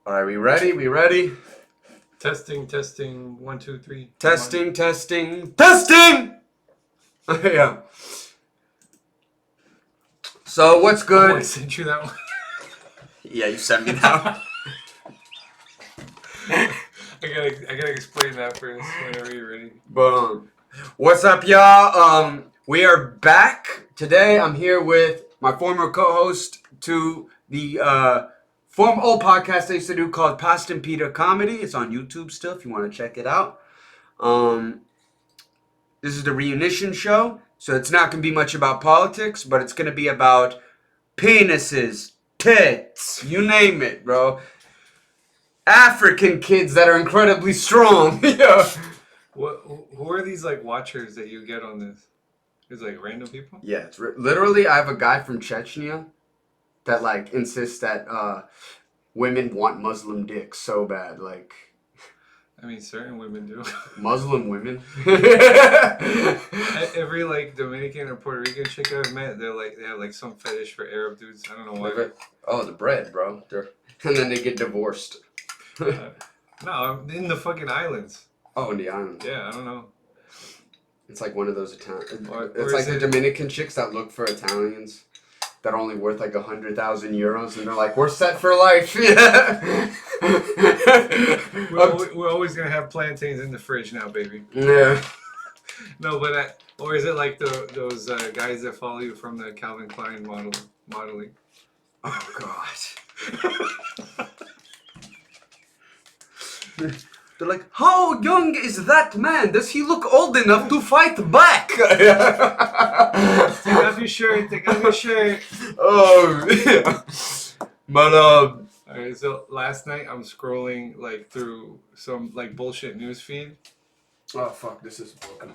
All right, we ready? We ready? Testing, testing. 1, 2, 3. Testing, testing, testing! Yeah. So, what's good? Oh, I sent you that one. Yeah, you sent me that I gotta explain that first whenever you're ready. But, what's up, y'all? We are back. Today, I'm here with my former co-host to the former old podcast I used to do called Pasta and Pita Comedy. It's on YouTube still if you want to check it out. This is the Reunion show, so it's not going to be much about politics, but it's going to be about penises, tits, you name it, bro. African kids that are incredibly strong. Yeah. Who are these like watchers that you get on this? It's like random people? Yeah, it's literally I have a guy from Chechnya that like insists that women want Muslim dicks so bad, like I mean, certain women do. Muslim women. Every like Dominican or Puerto Rican chick I've met, they have like some fetish for Arab dudes. I don't know why. Oh, the bread, bro. And then they get divorced. No, I'm in the fucking islands. Oh, in the island. Yeah, I don't know. It's like one of those Italian. Or It's like the Dominican chicks that look for Italians that are only worth like 100,000 euros, and they're like, "We're set for life." Yeah. We're always gonna have plantains in the fridge now, baby. Yeah. No, but or is it like those guys that follow you from the Calvin Klein modeling? Oh God. They're like, how young is that man? Does he look old enough to fight back? Take off your shirt. Take off your shirt. Oh, yeah. But Alright, so last night I'm scrolling like through some like bullshit news feed. Oh fuck, this is broken.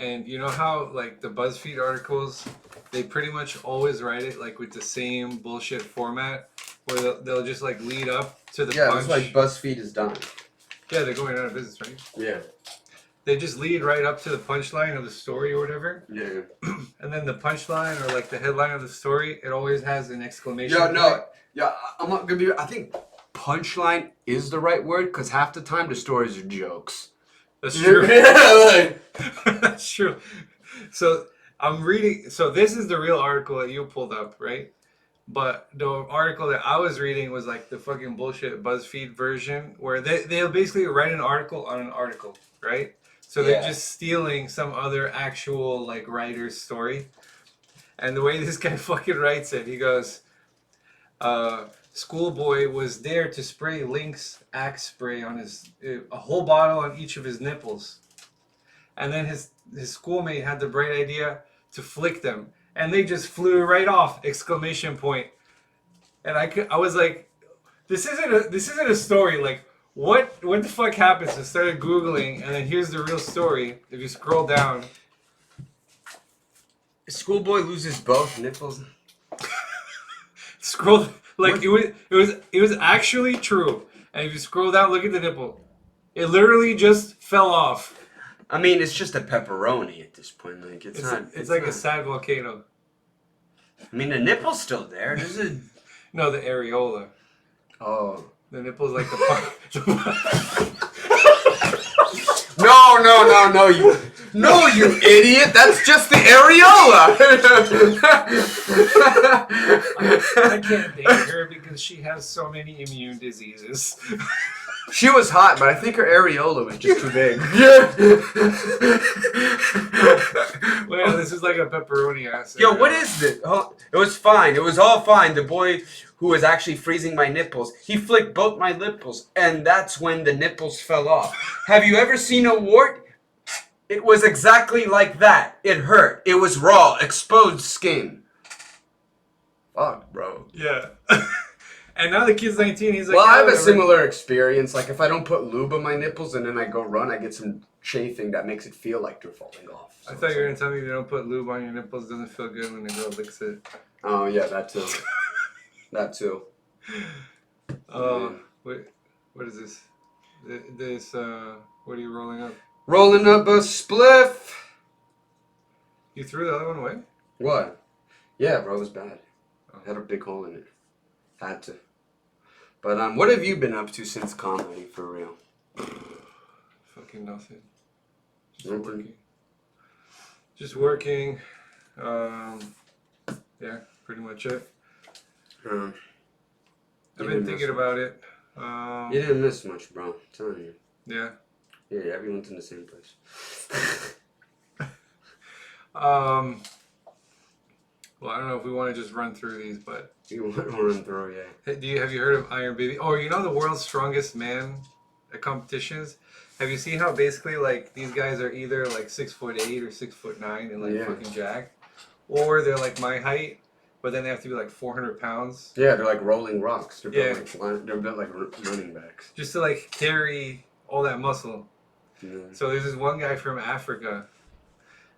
And you know how like the BuzzFeed articles, they pretty much always write it like with the same bullshit format, where they'll just like lead up to the punch. It's like BuzzFeed is dying. Yeah, they're going out of business, right? Yeah. They just lead right up to the punchline of the story or whatever. Yeah. And then the punchline or like the headline of the story, it always has an exclamation Yeah, point. no. Yeah, I'm not gonna be. I think punchline is the right word because half the time the stories are jokes. That's true. Yeah, That's true. So I'm reading. So this is the real article that you pulled up, right? But the article that I was reading was like the fucking bullshit BuzzFeed version, where they'll basically write an article on an article, right? So they're just stealing some other actual like writer's story. And the way this guy fucking writes it, he goes, schoolboy was there to spray Lynx Axe spray on a whole bottle on each of his nipples. And then his schoolmate had the bright idea to flick them. And they just flew right off! Exclamation point. And I was like, this isn't a story. Like, what the fuck happens? I started Googling, and then here's the real story. If you scroll down. Schoolboy loses both nipples. Scroll like it was actually true. And if you scroll down, look at the nipple. It literally just fell off. I mean, it's just a pepperoni at this point. Like it's not. It's like a sad volcano. I mean, the nipple's still there. This is. No, the areola. Oh. The nipple's like the part. No, you idiot! That's just the areola. I can't date her because she has so many immune diseases. She was hot, but I think her areola was just too big. Well, this is like a pepperoni ass. Yo, what is this? Oh, it was fine. It was all fine. The boy who was actually freezing my nipples, he flicked both my nipples, and that's when the nipples fell off. Have you ever seen a wart? It was exactly like that. It hurt. It was raw, exposed skin. Fuck, bro. Yeah. And now the kid's 19. He's like, well, I have a whatever. similar experience. Like, if I don't put lube on my nipples and then I go run, I get some chafing that makes it feel like they're falling off. So I thought you were going to tell me if you don't put lube on your nipples, it doesn't feel good when the girl licks it. Oh, yeah, that too. That too. Oh, wait. What is this? What are you rolling up? Rolling up a spliff. You threw the other one away? What? Yeah, bro, it was bad. Had a big hole in it. Had to. But what have you been up to since comedy, for real? Fucking nothing. Just Nothing. working. Just working. Yeah, pretty much it. You I've been didn't thinking miss about it. didn't miss much, bro. I'm telling you. Yeah. Yeah, everyone's in the same place. Well, I don't know if we want to just run through these, but You want to run through, yeah. hey, have you heard of Iron Baby? Oh, you know the world's strongest man competitions? Have you seen how basically like these guys are either like 6'8" or 6'9" and like Yeah. fucking jacked, or they're like my height, but then they have to be like 400 pounds Yeah, they're like rolling rocks. They're Yeah. built like running backs. just to like carry all that muscle. Yeah. So there's this one guy from Africa,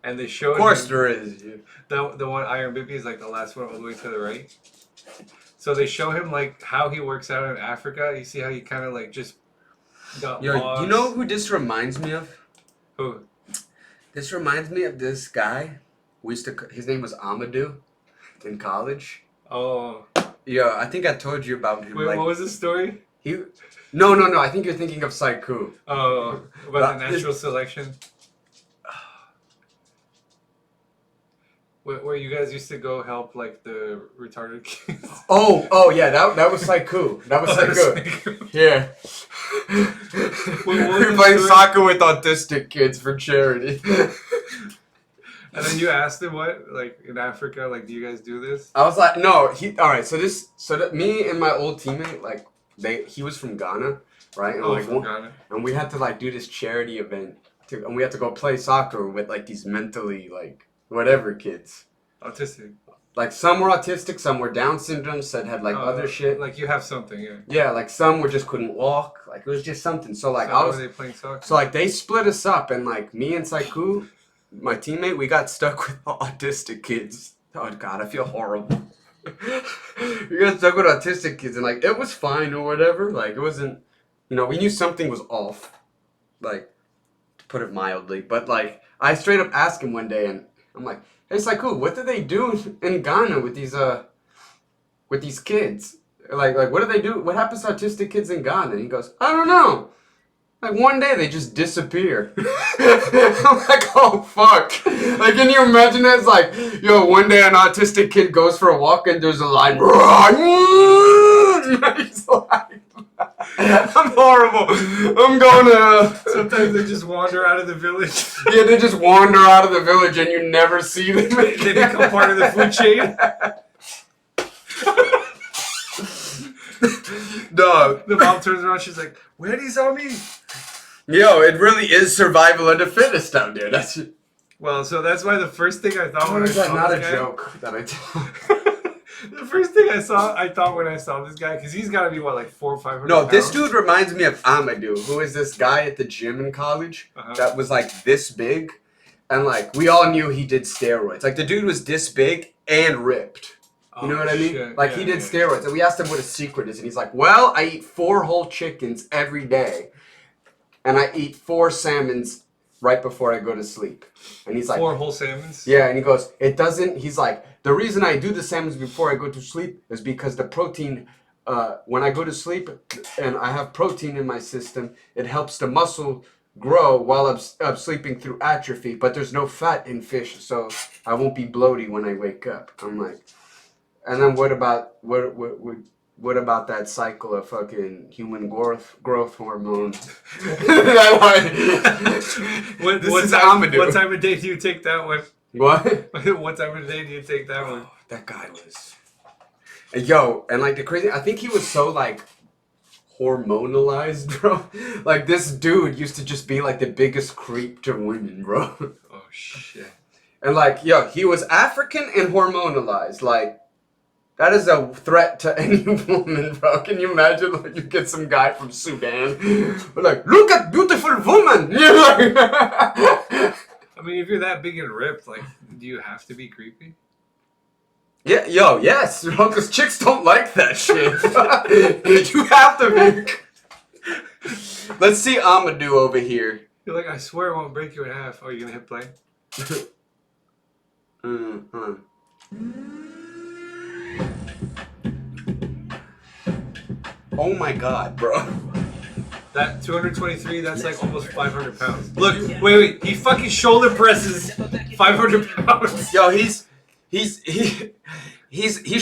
and they showed Of course him, there is. Yeah. the one Iron Baby is like the last one all the way to the right. So they show him like how he works out in Africa. You see how he kind of like just got Yo, lost. you know who this reminds me of? Who? This reminds me of this guy. His name was Amadou in college. Oh, Yeah, I think I told you about him. wait, like, what was the story? No. I think you're thinking of Saiku. Oh, about the natural selection. Where you guys used to go help like the retarded kids. Oh, yeah, that was Saiku. That was Saiku. Yeah. What was We the played story? soccer with autistic kids for charity. And then you asked him what, like in Africa, like do you guys do this? I was like, no, all right, me and my old teammate, like, he was from Ghana, right? And, Oh, like, from Ghana. and we had to, like, do this charity event, and we had to go play soccer with, like, these mentally, like, whatever kids. Autistic. Like, some were autistic, some were Down syndrome, some had, like, other shit. Like you have something, yeah. Yeah, like, some were just couldn't walk. Like, it was just something. So, like, So how are they playing soccer? So, like, they split us up, and, like, me and Saiku, my teammate, we got stuck with autistic kids. Oh, God, I feel horrible. We got stuck with autistic kids, and, like, it was fine or whatever. Like, it wasn't, we knew something was off. Like, to put it mildly. But, like, I straight up asked him one day, and I'm like, hey, Saiku, what do they do in Ghana with these kids? Like, what do they do? What happens to autistic kids in Ghana? And he goes, I don't know. Like, one day they just disappear. I'm like, oh, fuck. Like, can you imagine that? It's like, yo, one day an autistic kid goes for a walk and there's a line. He's like, I'm horrible. I'm going to... Sometimes they just wander out of the village. Yeah, they just wander out of the village and you never see them again. They become part of the food chain. Dog. The mom turns around, she's like, "Where's on me?" Yo, it really is survival of the fittest out there. That's it. Well, so that's why the first thing I thought when I saw not a this guy, joke that I told. the first thing I thought when I saw this guy, because he's got to be what, like 400 or 500 No, this pounds? dude reminds me of Amadou, who is this guy at the gym in college that was like this big, and like we all knew he did steroids. Like the dude was this big and ripped. You know what I mean? Shit. Like he did steroids, and we asked him what his secret is, and he's like, "Well, I eat 4 whole chickens every day, and I eat 4 salmons right before I go to sleep." And he's like, 4 whole salmons? yeah, and he goes, it doesn't, he's like, the reason I do the salmons before I go to sleep is because the protein, when I go to sleep and I have protein in my system, it helps the muscle grow while I'm sleeping through atrophy, but there's no fat in fish, so I won't be bloated when I wake up. I'm like, and then what about that cycle of fucking human growth hormone? What time of day do you take that one? What? What time of day do you take that one? That guy was... Yo, and like the crazy... I think he was so like hormonalized, bro. Like this dude used to just be like the biggest creep to women, bro. Oh, shit. And like, yo, he was African and hormonalized. Like, that is a threat to any woman, bro. Can you imagine, like, you get some guy from Sudan, but like, look at beautiful woman. I mean, if you're that big and ripped, like, do you have to be creepy? Yeah, yo, yes, bro, because chicks don't like that shit. You have to be. Let's see Amadou over here. You're like, I swear I won't break you in half. Oh, you gonna hit play? Oh my god, bro. That 223, that's like almost 500 pounds. Look, wait. He fucking shoulder presses 500 pounds. Yo, he's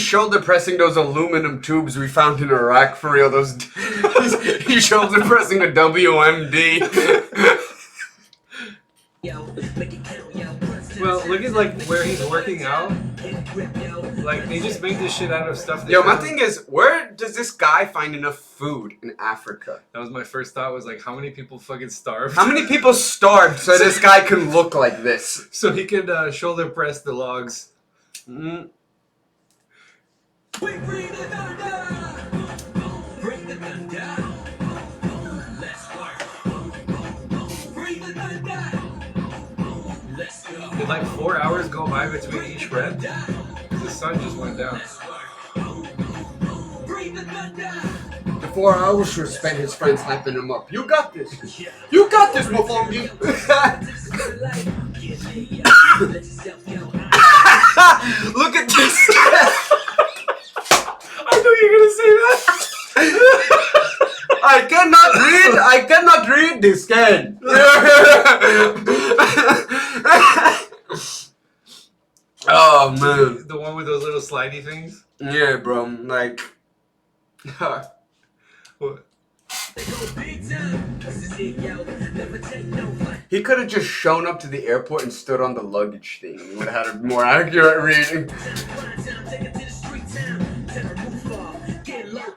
shoulder pressing those aluminum tubes we found in Iraq for real. He's shoulder pressing a WMD. Well, look at like where he's working out. Like they just make this shit out of stuff. Yo, my thing is, where does this guy find enough food in Africa? That was my first thought. Was like, how many people fucking starved? How many people starved so this guy can look like this? So he could shoulder press the logs. Mm. Did like 4 hours go by between each rep? The sun just went down. The 4 hours should spend his friends hyping him up. You got this. You got this, Mofongi. Look at this. I knew you were gonna say that. I cannot read this can. Oh man. The one with those little slidey things? Yeah, bro. Like What? he could have just shown up to the airport and stood on the luggage thing. He would have had a more accurate reading.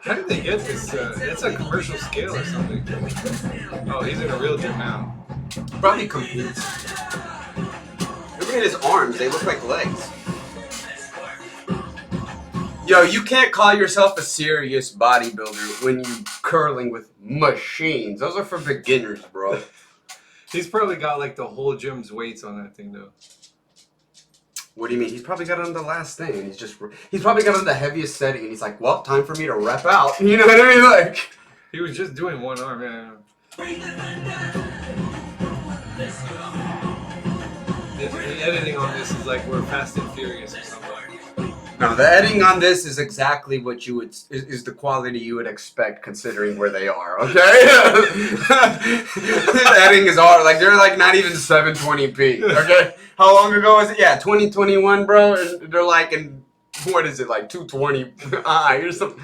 How did they get this? It's a commercial scale or something. Oh, he's in a real gym now. Probably competes. Look at his arms. They look like legs. Yo, you can't call yourself a serious bodybuilder when you curling with machines. Those are for beginners, bro. He's probably got like the whole gym's weights on that thing though. What do you mean? He's probably got it on the last thing. And he's probably got it on the heaviest setting. And he's like, well, time for me to rep out. You know what I mean? Like, he was just doing one arm, yeah. The editing on this is like we're Fast and Furious or something. no, the editing on this is exactly what you would is the quality you would expect considering where they are. Okay, the editing is hard. Like they're like not even 720p. Okay, how long ago was it? Yeah, 2021, bro. And they're like in what is it like 220? Or something.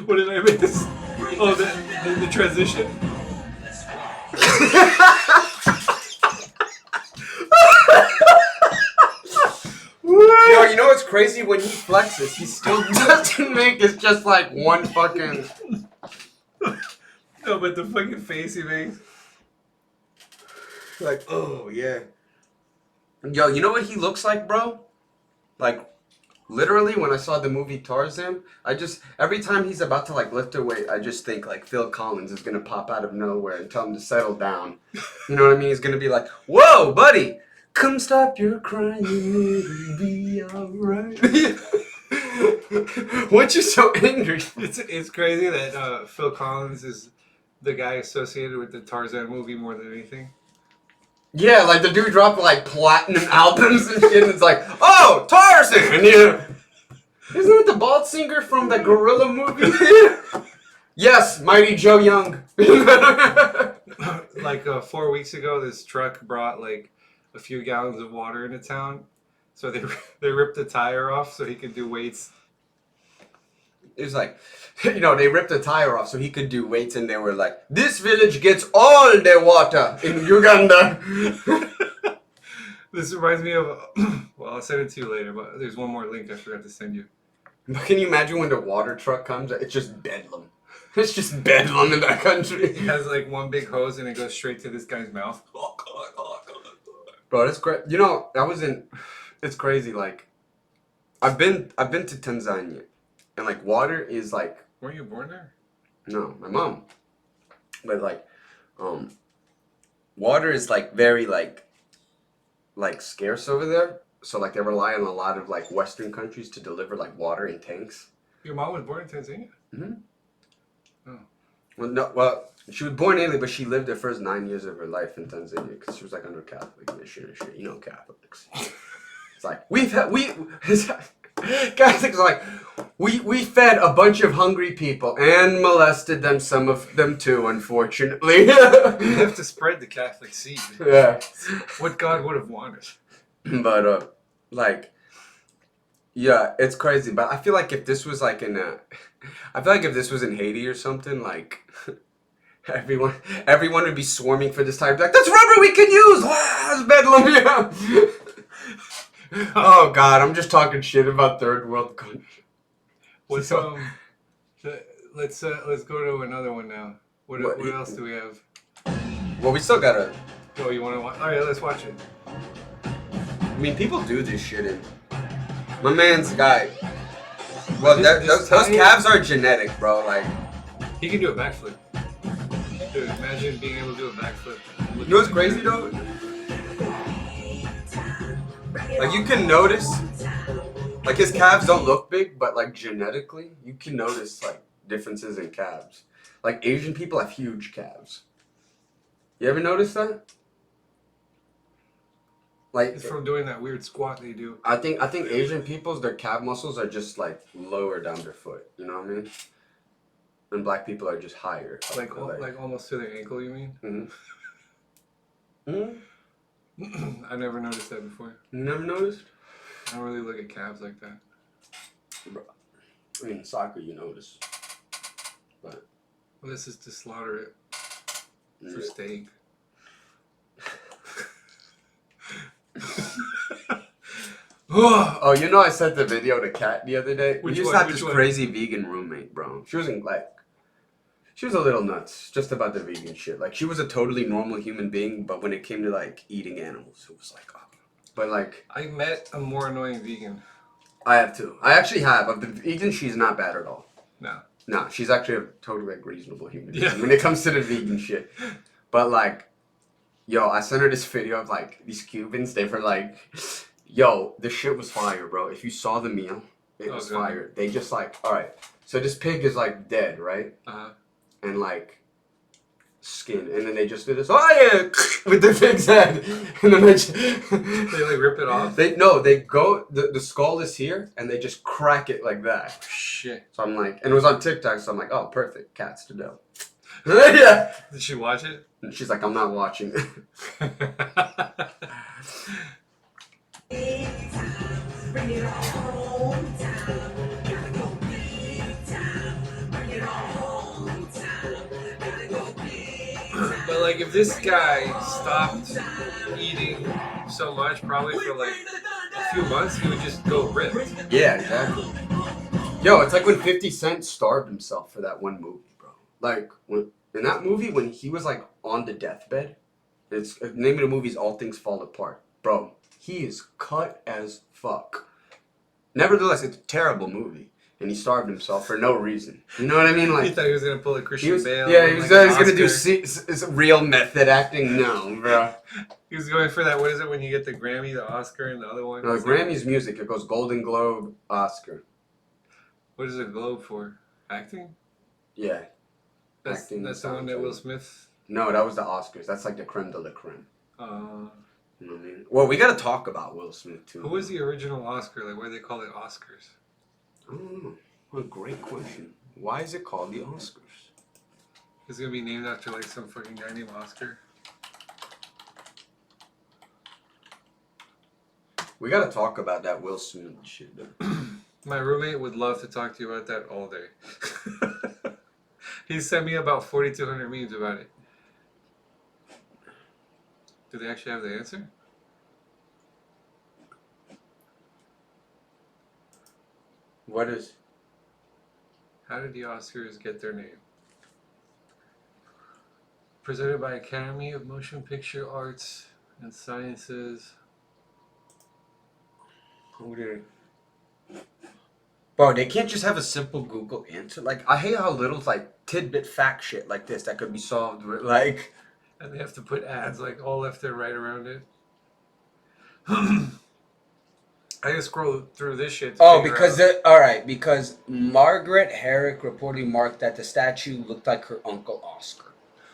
What did I miss? Oh, the transition. Yo, you know what's crazy? When he flexes, he still doesn't make it just like one fucking. No, but the fucking face he makes. Like, oh yeah. Yo, you know what he looks like, bro? Like, literally, when I saw the movie Tarzan, every time he's about to like lift a weight, I just think like Phil Collins is gonna pop out of nowhere and tell him to settle down. You know what I mean? He's gonna be like, "Whoa, buddy, come stop your crying, it'll be alright." What you so angry? It's crazy that Phil Collins is the guy associated with the Tarzan movie more than anything. Yeah, like the dude dropped like platinum albums and shit, and it's like, oh, Tarzan! Yeah. Isn't it the bald singer from the Gorilla movie? Yes, Mighty Joe Young. Like 4 weeks ago, this truck brought like a few gallons of water into town, so they ripped the tire off so he could do weights. It was like, they ripped the tire off so he could do weights, and they were like, this village gets all their water in Uganda. This reminds me of, well, I'll send it to you later, but there's one more link I forgot to send you. But can you imagine when the water truck comes? It's just bedlam. It's just bedlam in that country. It has like one big hose and it goes straight to this guy's mouth. Bro, that's great. It's crazy. Like, I've been to Tanzania. And like water is like. Weren't you born there? No, my mom. But like, water is like very like scarce over there. So like they rely on a lot of like Western countries to deliver like water in tanks. Your mom was born in Tanzania? Mm-hmm. Oh. Well, no. Well, She was born in Italy, but she lived the first 9 years of her life in Tanzania because she was like under Catholic mission and shit. You know Catholics. It's like Catholics are like we fed a bunch of hungry people and molested them. Some of them too, unfortunately. You have to spread the Catholic seed. Yeah. What God would have wanted. But like, yeah, it's crazy. But I feel like if this was like I feel like if this was in Haiti or something, like. Everyone would be swarming for this time. Like, that's rubber we can use. That's bedlam. Yeah. Oh God, I'm just talking shit about third world countries. What's let's go to another one now. What else do we have? Well, we still gotta. Oh, you want to watch? All right, let's watch it. I mean, people do this shit. In my man's guy. Well, those calves are genetic, bro. Like, he can do a backflip. Dude, imagine being able to do a backflip. You know what's crazy though? Like, you can notice, like, his calves don't look big, but like genetically, you can notice like differences in calves. Like, Asian people have huge calves. You ever notice that? Like, It's from doing that weird squat they do. I think Asian people's their calf muscles are just like lower down their foot. You know what I mean? And black people are just higher. Like almost to the ankle, you mean? Mm-hmm. I never noticed that before. You never noticed? I don't really look at calves like that. Bro. I mean, soccer you notice. But Well, this is to slaughter it for steak. Oh, you know I sent the video to Kat the other day? Which we just one? had Which this one? crazy vegan roommate, bro. She wasn't like... She was a little nuts just about the vegan shit. Like, she was a totally normal human being, but when it came to, like, eating animals, it was like, oh. But, like... I met a more annoying vegan. I have too. I actually have. Of the vegan, she's not bad at all. No. No, she's actually a totally, like, reasonable human being Yeah. when it comes to the vegan shit. But, like, yo, I sent her this video of, like, these Cubans. They were like, yo, this shit was fire, bro. If you saw the meal, it was good. fire. They just, like, all right. So this pig is, like, dead, right? Uh-huh. And like skin, and then they just do this, oh yeah, with the pig's head, and then they like rip it off. They go the skull is here, and they just crack it like that. Shit. So I'm like, and it was on TikTok, so I'm like, oh perfect, cats to know. Yeah. Did she watch it? And she's like, I'm not watching. But like, if this guy stopped eating so much, probably for like a few months, he would just go ripped. Yeah, exactly. Yo, it's like when 50 Cent starved himself for that one movie, bro. Like, when in that movie, when he was like on the deathbed, it's the name of the movie is All Things Fall Apart. Bro, he is cut as fuck. Nevertheless, it's a terrible movie. And he starved himself for no reason. You know what I mean? Like, He thought he was gonna pull a Christian Bale. Yeah, and he was like an gonna do Oscar. real method acting. No, bro. He was going for that. What is it when you get the Grammy, the Oscar, and the other one? No, the Grammy's music. It goes Golden Globe, Oscar. What is a Globe for? Acting? Yeah. That's Acting, the one that Will Smith. No, that was the Oscars. That's like the creme de la creme. Uh, You know what I mean? Well, we gotta talk about Will Smith too. who was the original Oscar? Like, why do they call it Oscars? I don't know. What a great question. Why is it called the Oscars? It's gonna be named after like some fucking guy named Oscar. We gotta talk about that Will Smith shit, though. My roommate would love to talk to you about that all day. He sent me about 4,200 memes about it. Do they actually have the answer? What is? How did the Oscars get their name? Presented by Academy of Motion Picture Arts and Sciences. Bro, they can't just have a simple Google answer. Like, I hate how little like tidbit fact shit like this that could be solved with like. And they have to put ads like all left and right around it. I just scroll through this shit. Because Margaret Herrick reportedly marked that the statue looked like her uncle Oscar.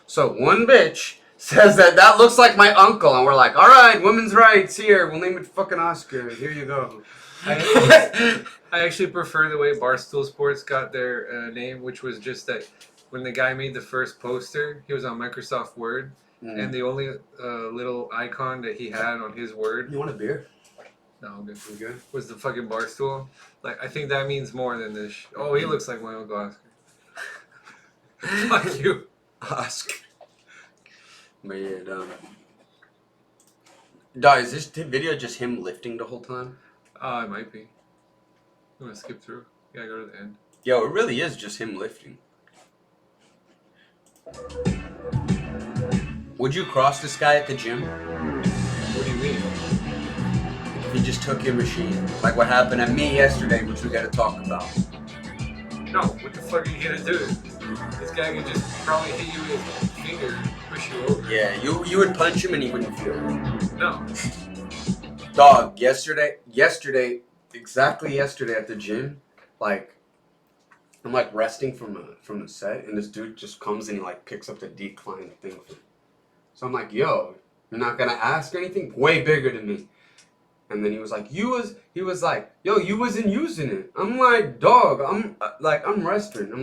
So one bitch says that looks like my uncle, and we're like, all right, women's rights here. We'll name it fucking Oscar. Here you go. I actually prefer the way Barstool Sports got their name, which was just that when the guy made the first poster, he was on Microsoft Word, and the only little icon that he had on his Word. You want a beer? No, I'm good. You good? Was the fucking Barstool. Like, I think that means more than this. Oh, he looks like my Uncle Oscar. Fuck you. Oscar. But yeah, dog, is this video just him lifting the whole time? It might be. I'm gonna skip through. You gotta go to the end. Yo, it really is just him lifting. Would you cross this guy at the gym? What do you mean? If he just took your machine? Like what happened to me yesterday, which we gotta talk about. No, what the fuck are you gonna do? This guy could just probably hit you with his finger and push you over. Yeah, you would punch him and he wouldn't feel it. No. Dog, exactly yesterday at the gym, like, I'm like resting from the set, and this dude just comes and he like picks up the decline thing. So I'm like, yo, you're not gonna ask anything? Way bigger than me. And then he was like, yo, you wasn't using it. I'm like, dog, I'm resting.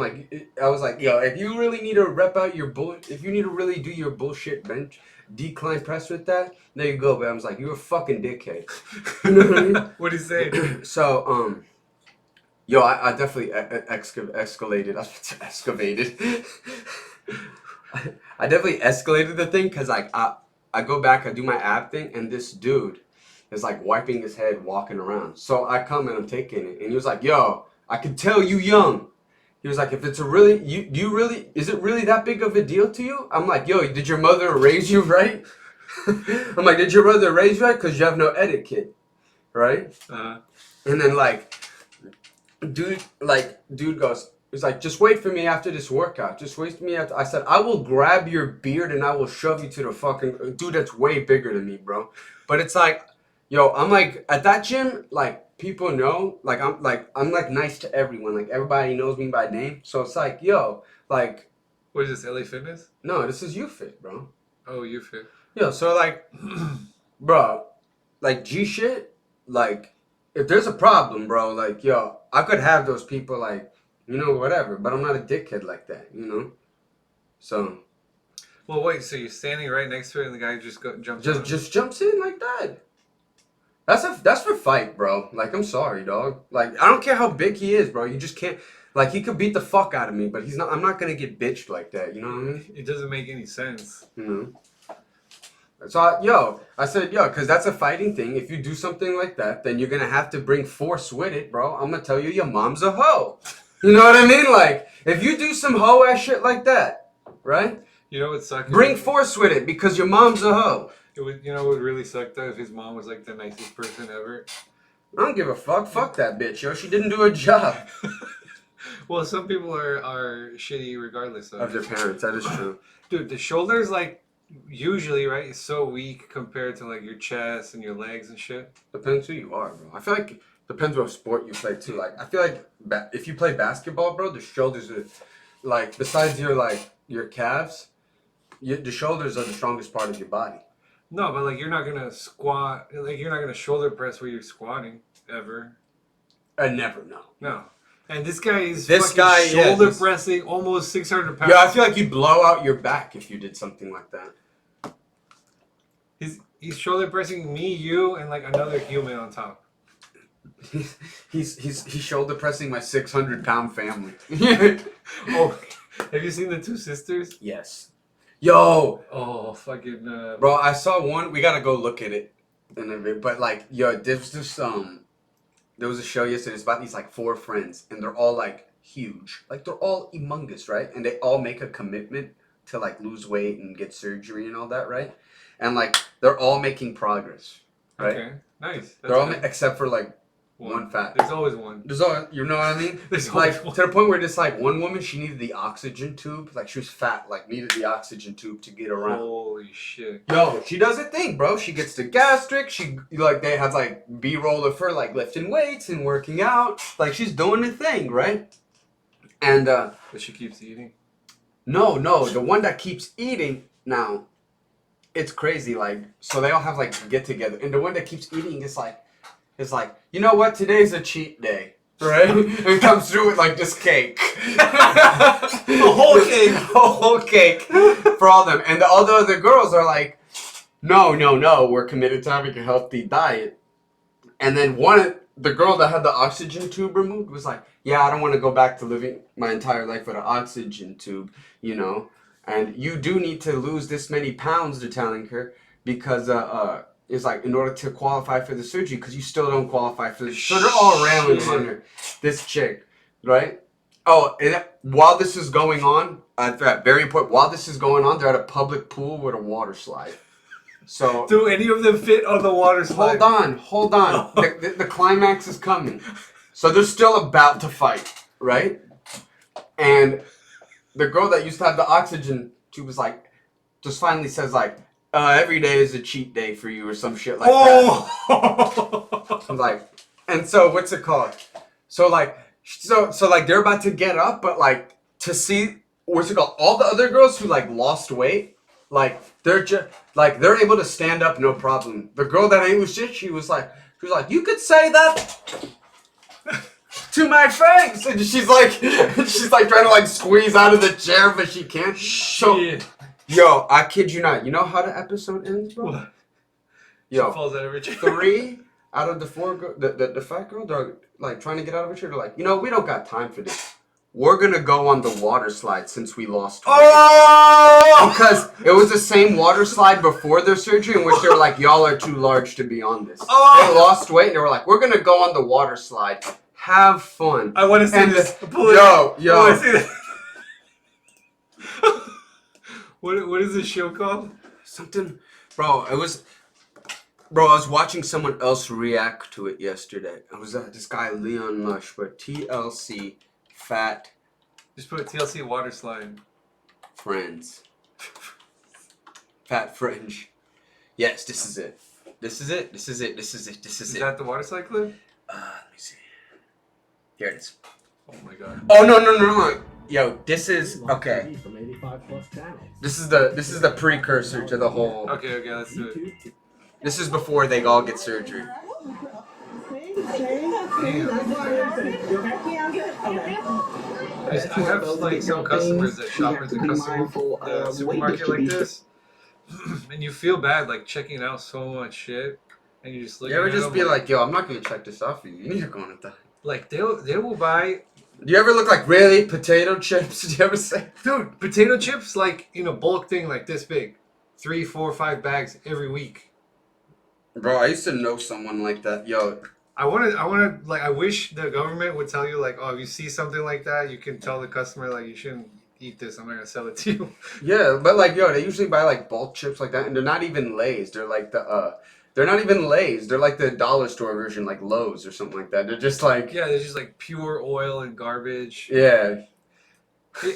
I was like, yo, if you really need to rep out your if you need to really do your bullshit bench decline press with that, there you go, but I was like, you're a fucking dickhead. You know what I mean? What'd he say? So, yo, I definitely escalated. Excavated. I definitely escalated the thing because like I go back, I do my ab thing, and this dude is like wiping his head, walking around. So I come and I'm taking it, and he was like, "Yo, I can tell you young." He was like, "If it's is it really that big of a deal to you?" I'm like, "Yo, did your mother raise you right?" I'm like, "Did your mother raise you right? Because you have no etiquette, right?" And then dude goes, he's like, "Just wait for me after this workout. Just wait for me after." I said, "I will grab your beard and I will shove you to the fucking dude that's way bigger than me, bro." But it's like, yo, I'm like at that gym, like people know, I'm nice to everyone. Like everybody knows me by name. So it's like, yo, like, what is this, LA Fitness? No, this is YouFit, bro. Oh, YouFit. Yo, so like, bro, like G shit, like if there's a problem, bro, like, yo, I could have those people, like, you know, whatever, but I'm not a dickhead like that, you know? So. Well, wait, so you're standing right next to it and the guy just jumps in like that. That's for fight, bro. Like, I'm sorry, dog. Like, I don't care how big he is, bro. You just can't, like, he could beat the fuck out of me, but I'm not gonna get bitched like that, you know what I mean? It doesn't make any sense. You know? So, I said, because that's a fighting thing. If you do something like that, then you're going to have to bring force with it, bro. I'm going to tell you, your mom's a hoe. You know what I mean? Like, if you do some hoe-ass shit like that, right? You know what sucks? Bring force with it because your mom's a hoe. You know what would really suck, though? If his mom was, like, the nicest person ever. I don't give a fuck. Fuck that bitch, yo. She didn't do her job. Well, some people are shitty regardless of their parents. That is true. Dude, the shoulders, like, usually, right, is so weak compared to like your chest and your legs and shit. Depends who you are, bro. I feel like depends what sport you play too. Like I feel like if you play basketball, bro, the shoulders are like besides your calves, the shoulders are the strongest part of your body. No, but like you're not gonna squat, like you're not gonna shoulder press where you're squatting ever. I never know. No. And this guy is shoulder pressing almost 600 pounds. Yeah, I feel like you'd blow out your back if you did something like that. He's shoulder pressing me, you, and like another human on top. He's shoulder pressing my 600-pound family. Oh, have you seen the two sisters? Yes. Yo. Oh, fucking. Bro, I saw one. We gotta go look at it in a bit. But like, yo, there's this There was a show yesterday. It's about these like 4 friends, and they're all like huge, like they're all humongous, right? And they all make a commitment to like lose weight and get surgery and all that, right? And like they're all making progress, right? Okay, nice. They're all except for like one fat. There's always one. There's always, you know what I mean? There's like one. To the point where this like one woman, she needed the oxygen tube, like she was fat, like needed the oxygen tube to get around. Holy shit. Yo, she does her thing, bro. She gets the gastric. She like they have like B-roll of her like lifting weights and working out. Like she's doing her thing, right? And but she keeps eating. No, the one that keeps eating now. It's crazy. Like, so they all have like get together, and the one that keeps eating is like, you know what? Today's a cheat day. Right? It comes through with like this cake. The whole cake. The whole cake for all of them. And all the other girls are like, no, we're committed to having a healthy diet. And then the girl that had the oxygen tube removed was like, yeah, I don't want to go back to living my entire life with an oxygen tube, you know. And you do need to lose this many pounds, they're telling her, because it's like in order to qualify for the surgery, because you still don't qualify for the surgery. So they're all railing on her, this chick, right? Oh, and while this is going on, very important, while this is going on, they're at a public pool with a water slide. So do any of them fit on the water slide? Hold on. The climax is coming. So they're still about to fight, right? And the girl that used to have the oxygen tube was like, just finally says like, every day is a cheat day for you or some shit like that. I'm like, and so what's it called? So like they're about to get up, but like to see what's it called? All the other girls who like lost weight, like they're just like they're able to stand up no problem. The girl that ain't lose shit, she was like, you could say that to my face, and she's like trying to like squeeze out of the chair, but she can't. So, yo, I kid you not. You know how the episode ends, bro? What? Yo, she falls out of her chair. 3 out of the 4, the fat girl, they're like trying to get out of her chair. They're like, we don't got time for this. We're gonna go on the water slide since we lost weight. Oh! Because it was the same water slide before their surgery in which they were like, y'all are too large to be on this. Oh! They lost weight and they were like, we're gonna go on the water slide. Have fun. I want to see this. Yo. I want to see this. What is this show called? Something, bro. I was watching someone else react to it yesterday. I was this guy Leon Lush, but TLC fat. Just put TLC water slide. Friends. Fat fringe. Yes, this is it. This is it. Is that the water slide clip? Let me see. Here it is. Oh my god. Oh no. Yo, this is okay. This is the precursor to the whole. Okay, let's do it. This is before they all get surgery. I have like some customers that shop at the supermarket like this, and you feel bad like checking out so much shit, and you just look. You ever just be like, yo, I'm not gonna check this out for you. You need to go on it. Like they will buy. Do you ever look like really potato chips? Do you ever say, dude, potato chips like in a bulk thing like this big, 3, 4, 5 bags every week. Bro, I used to know someone like that. Yo, I want to like. I wish the government would tell you like, oh, if you see something like that, you can tell the customer like, you shouldn't eat this. I'm not gonna sell it to you. Yeah, but like, yo, they usually buy like bulk chips like that, and they're not even Lay's. They're like they're not even Lay's. They're like the dollar store version, like Lowe's or something like that. They're just like they're just like pure oil and garbage. Yeah.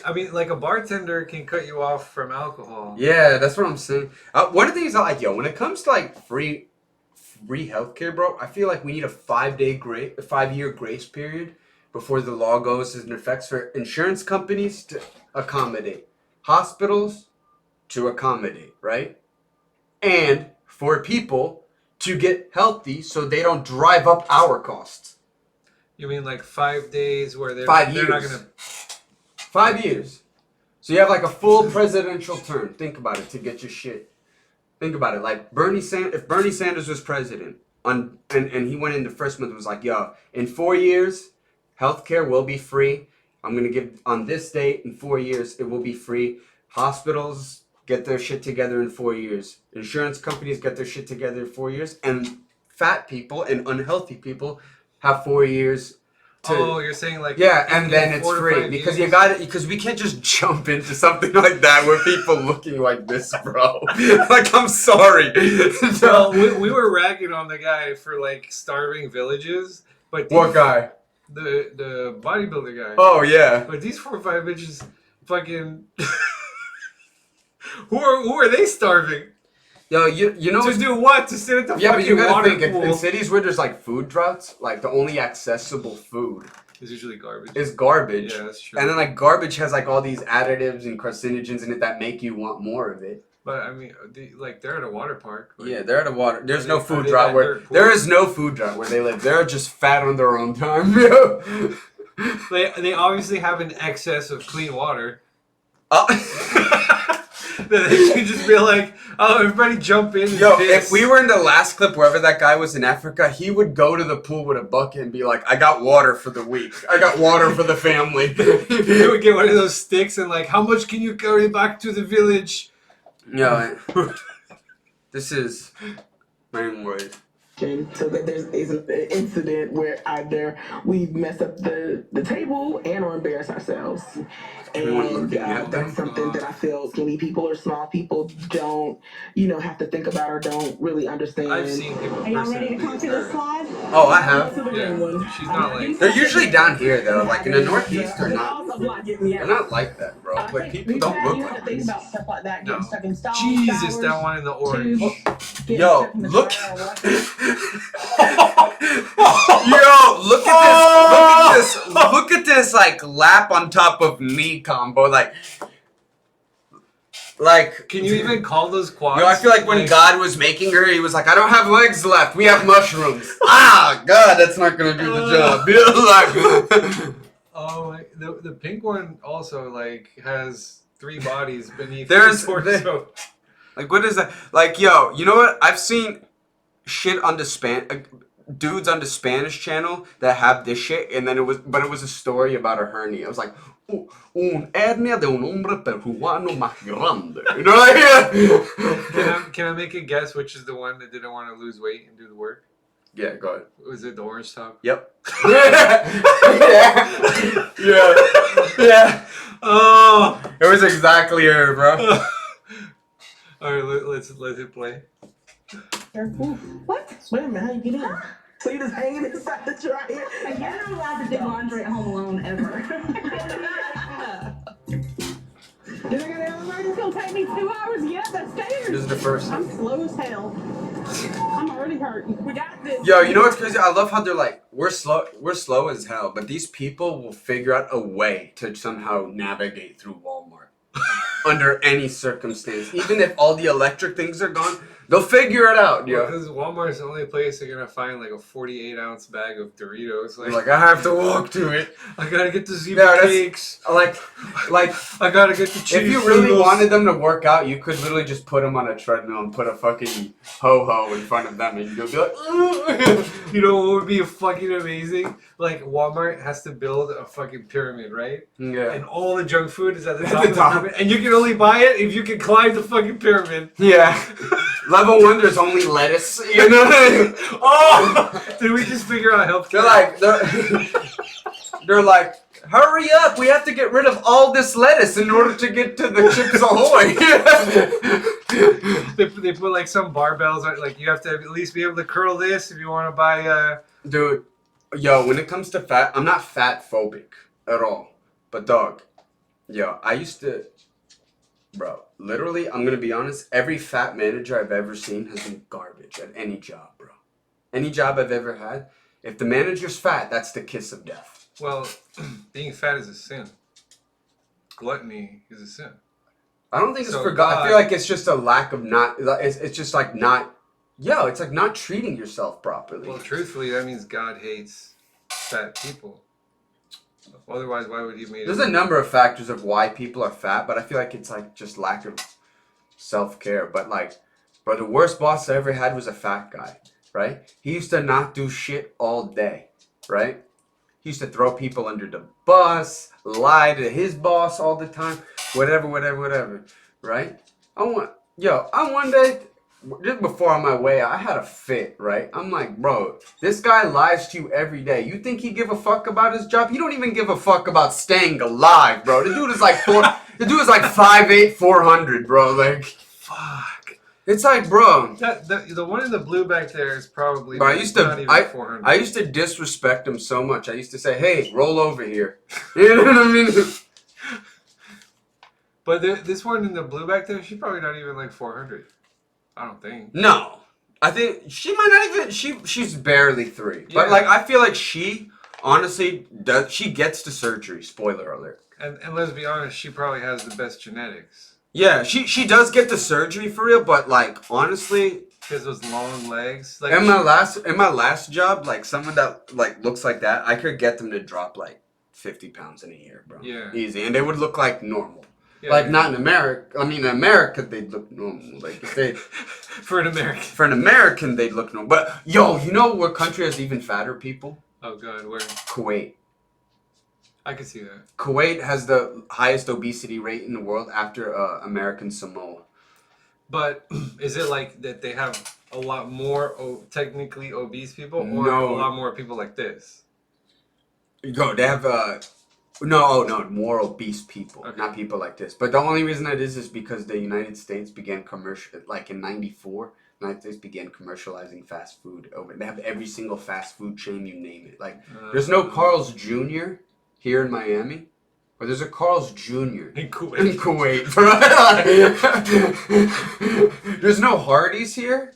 I mean, like a bartender can cut you off from alcohol. Yeah, that's what I'm saying. One of these, like, yo, when it comes to like free healthcare, bro, I feel like we need a 5-year grace period before the law goes into effect for insurance companies to accommodate, hospitals to accommodate, right? And for people to get healthy so they don't drive up our costs. You mean like 5 days where they're 5 they're years. not gonna 5 years. So you have like a full presidential term. Think about it to get your shit. Think about it. Like if Bernie Sanders was president and he went in the first month and was like, yo, in 4 years, healthcare will be free. I'm going to give on this date in 4 years, it will be free. Hospitals get their shit together in 4 years. Insurance companies get their shit together in 4 years. And fat people and unhealthy people have 4 years. You're saying like and then it's free because you got it because we can't just jump into something like that with people looking like this, bro. Like, I'm sorry. Well, we were ragging on the guy for like starving villages, but what guy? The bodybuilder guy. Oh yeah. But these 4 or 5 bitches, fucking, who are they starving? Yo, you know to do what? To sit at the but you fucking gotta water think pool. in cities where there's like food droughts, like the only accessible food It's usually garbage. is garbage. Yeah, that's true. And then like garbage has like all these additives and carcinogens in it that make you want more of it. But I mean, they're at a water park. Like, Yeah, they're at a water. There's no food they drought that where dirt poor? there is no food drought where they live. They're just fat on their own time. They obviously have an excess of clean water. That they can just be like, oh, everybody jump in. Yo, if we were in the last clip, wherever that guy was in Africa, he would go to the pool with a bucket and be like, I got water for the week. I got water for the family. They would get one of those sticks and like, how much can you carry back to the village? Yeah, this is main words. So that there's an incident where either we mess up the table and or embarrass ourselves. And that's something that I feel skinny people or small people don't, have to think about or don't really understand. I've seen people. Are y'all ready to come to the slide? Oh, I have. Yeah, she's not like. They're usually down here though, like in the Northeast. They're not like that, bro. Like people don't look like think this. about stuff like that, getting No. stuck in stalls, Jesus, showers, that one in the orange. getting Yo, stuck in the look. shower, Yo, look at this! Look at this! Like lap on top of knee combo, like. Can you even call those quads? Yo, I feel like when God was making her, he was like, I don't have legs left. We have mushrooms. Ah, God, that's not gonna do the job. Oh, the pink one also like has 3 bodies beneath. There's his torso. like, what is that? Like, yo, you know what? I've seen shit on the dudes on the Spanish channel that have this shit, and then it was a story about a hernia. It was like, un hernia de un hombre peruano más grande. You know what I mean? Can I make a guess which is the one that didn't want to lose weight and do the work? Yeah, go ahead. Was it the orange top? Yep. Yeah. Yeah. Oh, It was exactly her, bro. all right, let's let it play. What? Wait a minute, how you get in? So you just hanging inside the dryer? You're not allowed to do laundry at home alone ever. Did I get out right? It's gonna take me 2 hours to get up that stairs. This is the first. I'm slow as hell. I'm already hurting. We got this. Yo, you know what's crazy? I love how they're like, we're slow as hell, but these people will figure out a way to somehow navigate through Walmart under any circumstance. Even if all the electric things are gone, they'll figure it out, yo. Because Walmart's the only place they're gonna find like a 48-ounce bag of Doritos. Like, I have to walk to it. I gotta get the zebra Yeah, that's- cakes. Like, I gotta get the cheese. if you really Pringles. wanted them to work out, you could literally just put them on a treadmill and put a fucking ho-ho in front of them, and you'll be like, You know what would be fucking amazing? Like Walmart has to build a fucking pyramid, right? yeah. And all the junk food is at the At top the of the top. pyramid, and you can only buy it if you can climb the fucking pyramid. Yeah. Level 1, there's only lettuce, you know? Oh! Did we just figure out healthcare? They're like, hurry up, we have to get rid of all this lettuce in order to get to the Chips Ahoy. They put like some barbells on, like you have to at least be able to curl this if you want to buy Dude, yo, when it comes to fat, I'm not fat phobic at all. But dog, yo, I used to, bro, literally, I'm gonna be honest, every fat manager I've ever seen has been garbage at any job, bro. Any job I've ever had, if the manager's fat, that's the kiss of death. well, being fat is a sin. Gluttony is a sin. I don't think it's So for God. I God- feel like it's just a lack of it's just like not, yo, it's like not treating yourself properly. Well, truthfully, that means God hates fat people. Otherwise, why would he make There's it? a number of factors of why people are fat, but I feel like it's like just lack of self-care. But like, bro, the worst boss I ever had was a fat guy, right? He used to not do shit all day, right? He used to throw people under the bus, lie to his boss all the time, whatever, right? I one day, just before on my way, I had a fit, right? I'm like, bro, this guy lies to you every day. You think he give a fuck about his job? He don't even give a fuck about staying alive, bro. The dude is like 5'8", 400, bro. Like, fuck. It's like, bro. The one in the blue back there is probably Bro, not even 400. I used to disrespect him so much. I used to say, hey, roll over here. You know what I mean? But this one in the blue back there, she's probably not even like 400. I don't think. No. I think she might not even, she's barely 3. But Yeah. like, I feel like she honestly, she gets the surgery. Spoiler alert. And let's be honest, she probably has the best genetics. Yeah, she does get the surgery for real, but like honestly, She has those long legs. Like in my last job, like someone that like looks like that, I could get them to drop like 50 pounds in a year, bro. Yeah. Easy, and they would look like normal. Yeah, like not in America. I mean, in America they'd look normal. Like if they for an American. for an American they'd look normal. But yo, you know what country has even fatter people? Oh god, where? Kuwait. I can see that. Kuwait has the highest obesity rate in the world after American Samoa. But is it like that they have a lot more technically obese people, or No. a lot more people like this? Yo, they have no more obese people, Okay. not people like this. But the only reason that is because the United States began like in '94. United States began commercializing fast food over. They have every single fast food chain, you name it. Like there's no Carl's Jr. here in Miami, but there's a Carl's Jr. In Kuwait. in Kuwait, bro. There's no Hardee's here,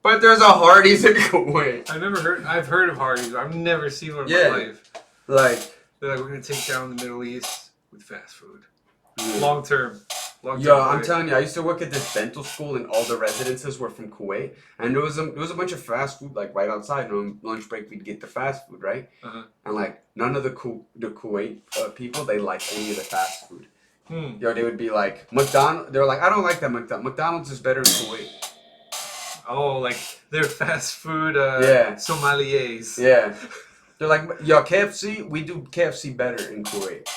but there's a Hardee's in Kuwait. I've heard of Hardee's, but I've never seen one in Yeah. my life. Like, They're like, we're gonna take down the Middle East with fast food. yeah. Long term. Yo, I'm telling you, I used to work at this dental school, and all the residences were from Kuwait. And there was a bunch of fast food like right outside. And on lunch break, we'd get the fast food, right? Uh-huh. And like none of the Kuwait people, they like any of the fast food. Yo, they would be like McDonald's. They were like, I don't like that McDonald's. McDonald's is better in Kuwait. Oh, like they're fast food Yeah. sommeliers. Yeah, they're like, yo, KFC. We do KFC better in Kuwait.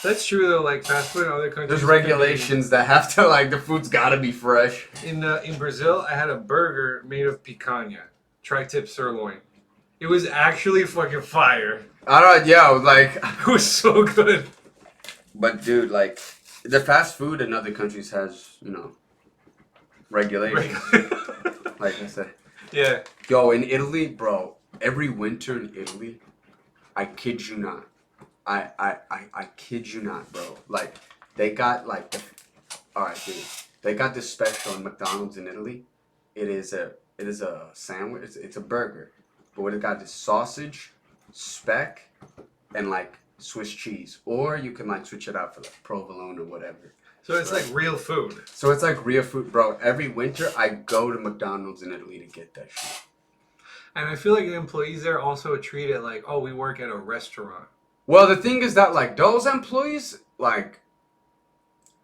That's true though. Like fast food in other countries. There's regulations that have to like the food's gotta be fresh. In Brazil, I had a burger made of picanha, tri-tip sirloin. It was actually fucking fire. I don't. Yeah, like. It was so good. But dude, like the fast food in other countries has, regulations. Like I said. Yeah. Yo, in Italy, bro, every winter in Italy, I kid you not. I kid you not, bro. Like they got like alright, dude. They got this special in McDonald's in Italy. It is a sandwich. It's a burger. But what it got is sausage, speck, and like Swiss cheese, or you can like switch it out for like provolone or whatever. So it's like real food. So it's like real food, bro. Every winter I go to McDonald's in Italy to get that shit. And I feel like the employees there also treat it like, oh, we work at a restaurant. Well, the thing is that like those employees, like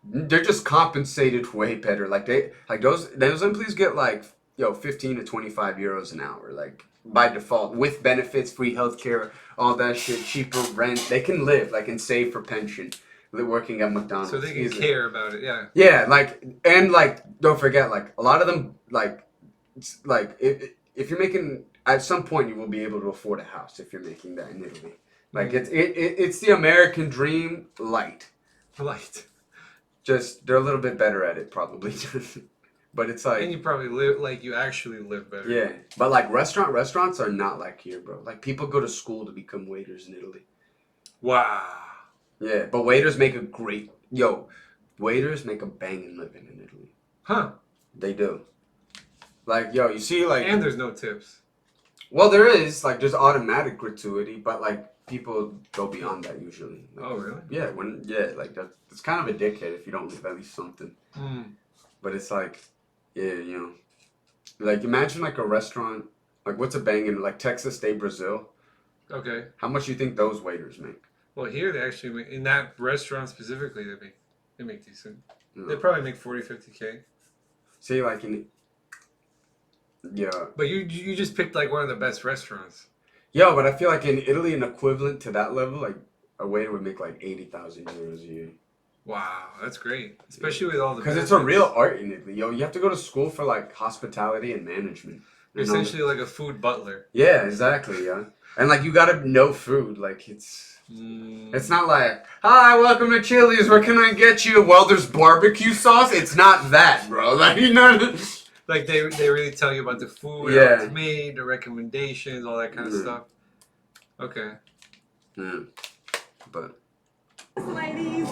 they're just compensated way better. Like those employees get like 15 to 25 euros an hour, like by default, with benefits, free healthcare, all that shit, cheaper rent. They can live like and save for pension. They're working at McDonald's. So they can easily. care about it, yeah. Yeah, like and like don't forget, like a lot of them like if you're making at some point you will be able to afford a house if you're making that in Italy. Like it's the American dream light. Light. Just they're a little bit better at it probably. But it's like And you probably live like you actually live better. yeah, but like restaurants are not like here, bro. Like people go to school to become waiters in Italy. Wow. Yeah, but waiters make a banging living in Italy. Huh. They do. Like you see like And there's no tips. well there is like there's automatic gratuity, but like people go beyond that usually. Like, Oh really? Yeah, like that's kind of a dickhead if you don't leave at least something. But it's like, yeah, like imagine like a restaurant, like what's a banging like Texas Day Brazil? Okay. How much do you think those waiters make? Well, here they actually make, in that restaurant specifically, they make decent. You know? They probably make 40, 50K. See, like yeah. But you just picked like one of the best restaurants. Yo, but I feel like in Italy, an equivalent to that level, like a waiter would make like 80,000 euros a year. Wow, that's great, especially with all the. Because it's a real art in Italy. Yo, you have to go to school for like hospitality and management. You're essentially like a food butler. Yeah, exactly. Yeah, and like you gotta know food. Like it's not like, hi, welcome to Chili's. What can I get you? Well, there's barbecue sauce. It's not that, bro. Like you know. Like they really tell you about the food, Yeah. how it's made, the recommendations, all that kind of stuff. Okay. Yeah, but. Ladies.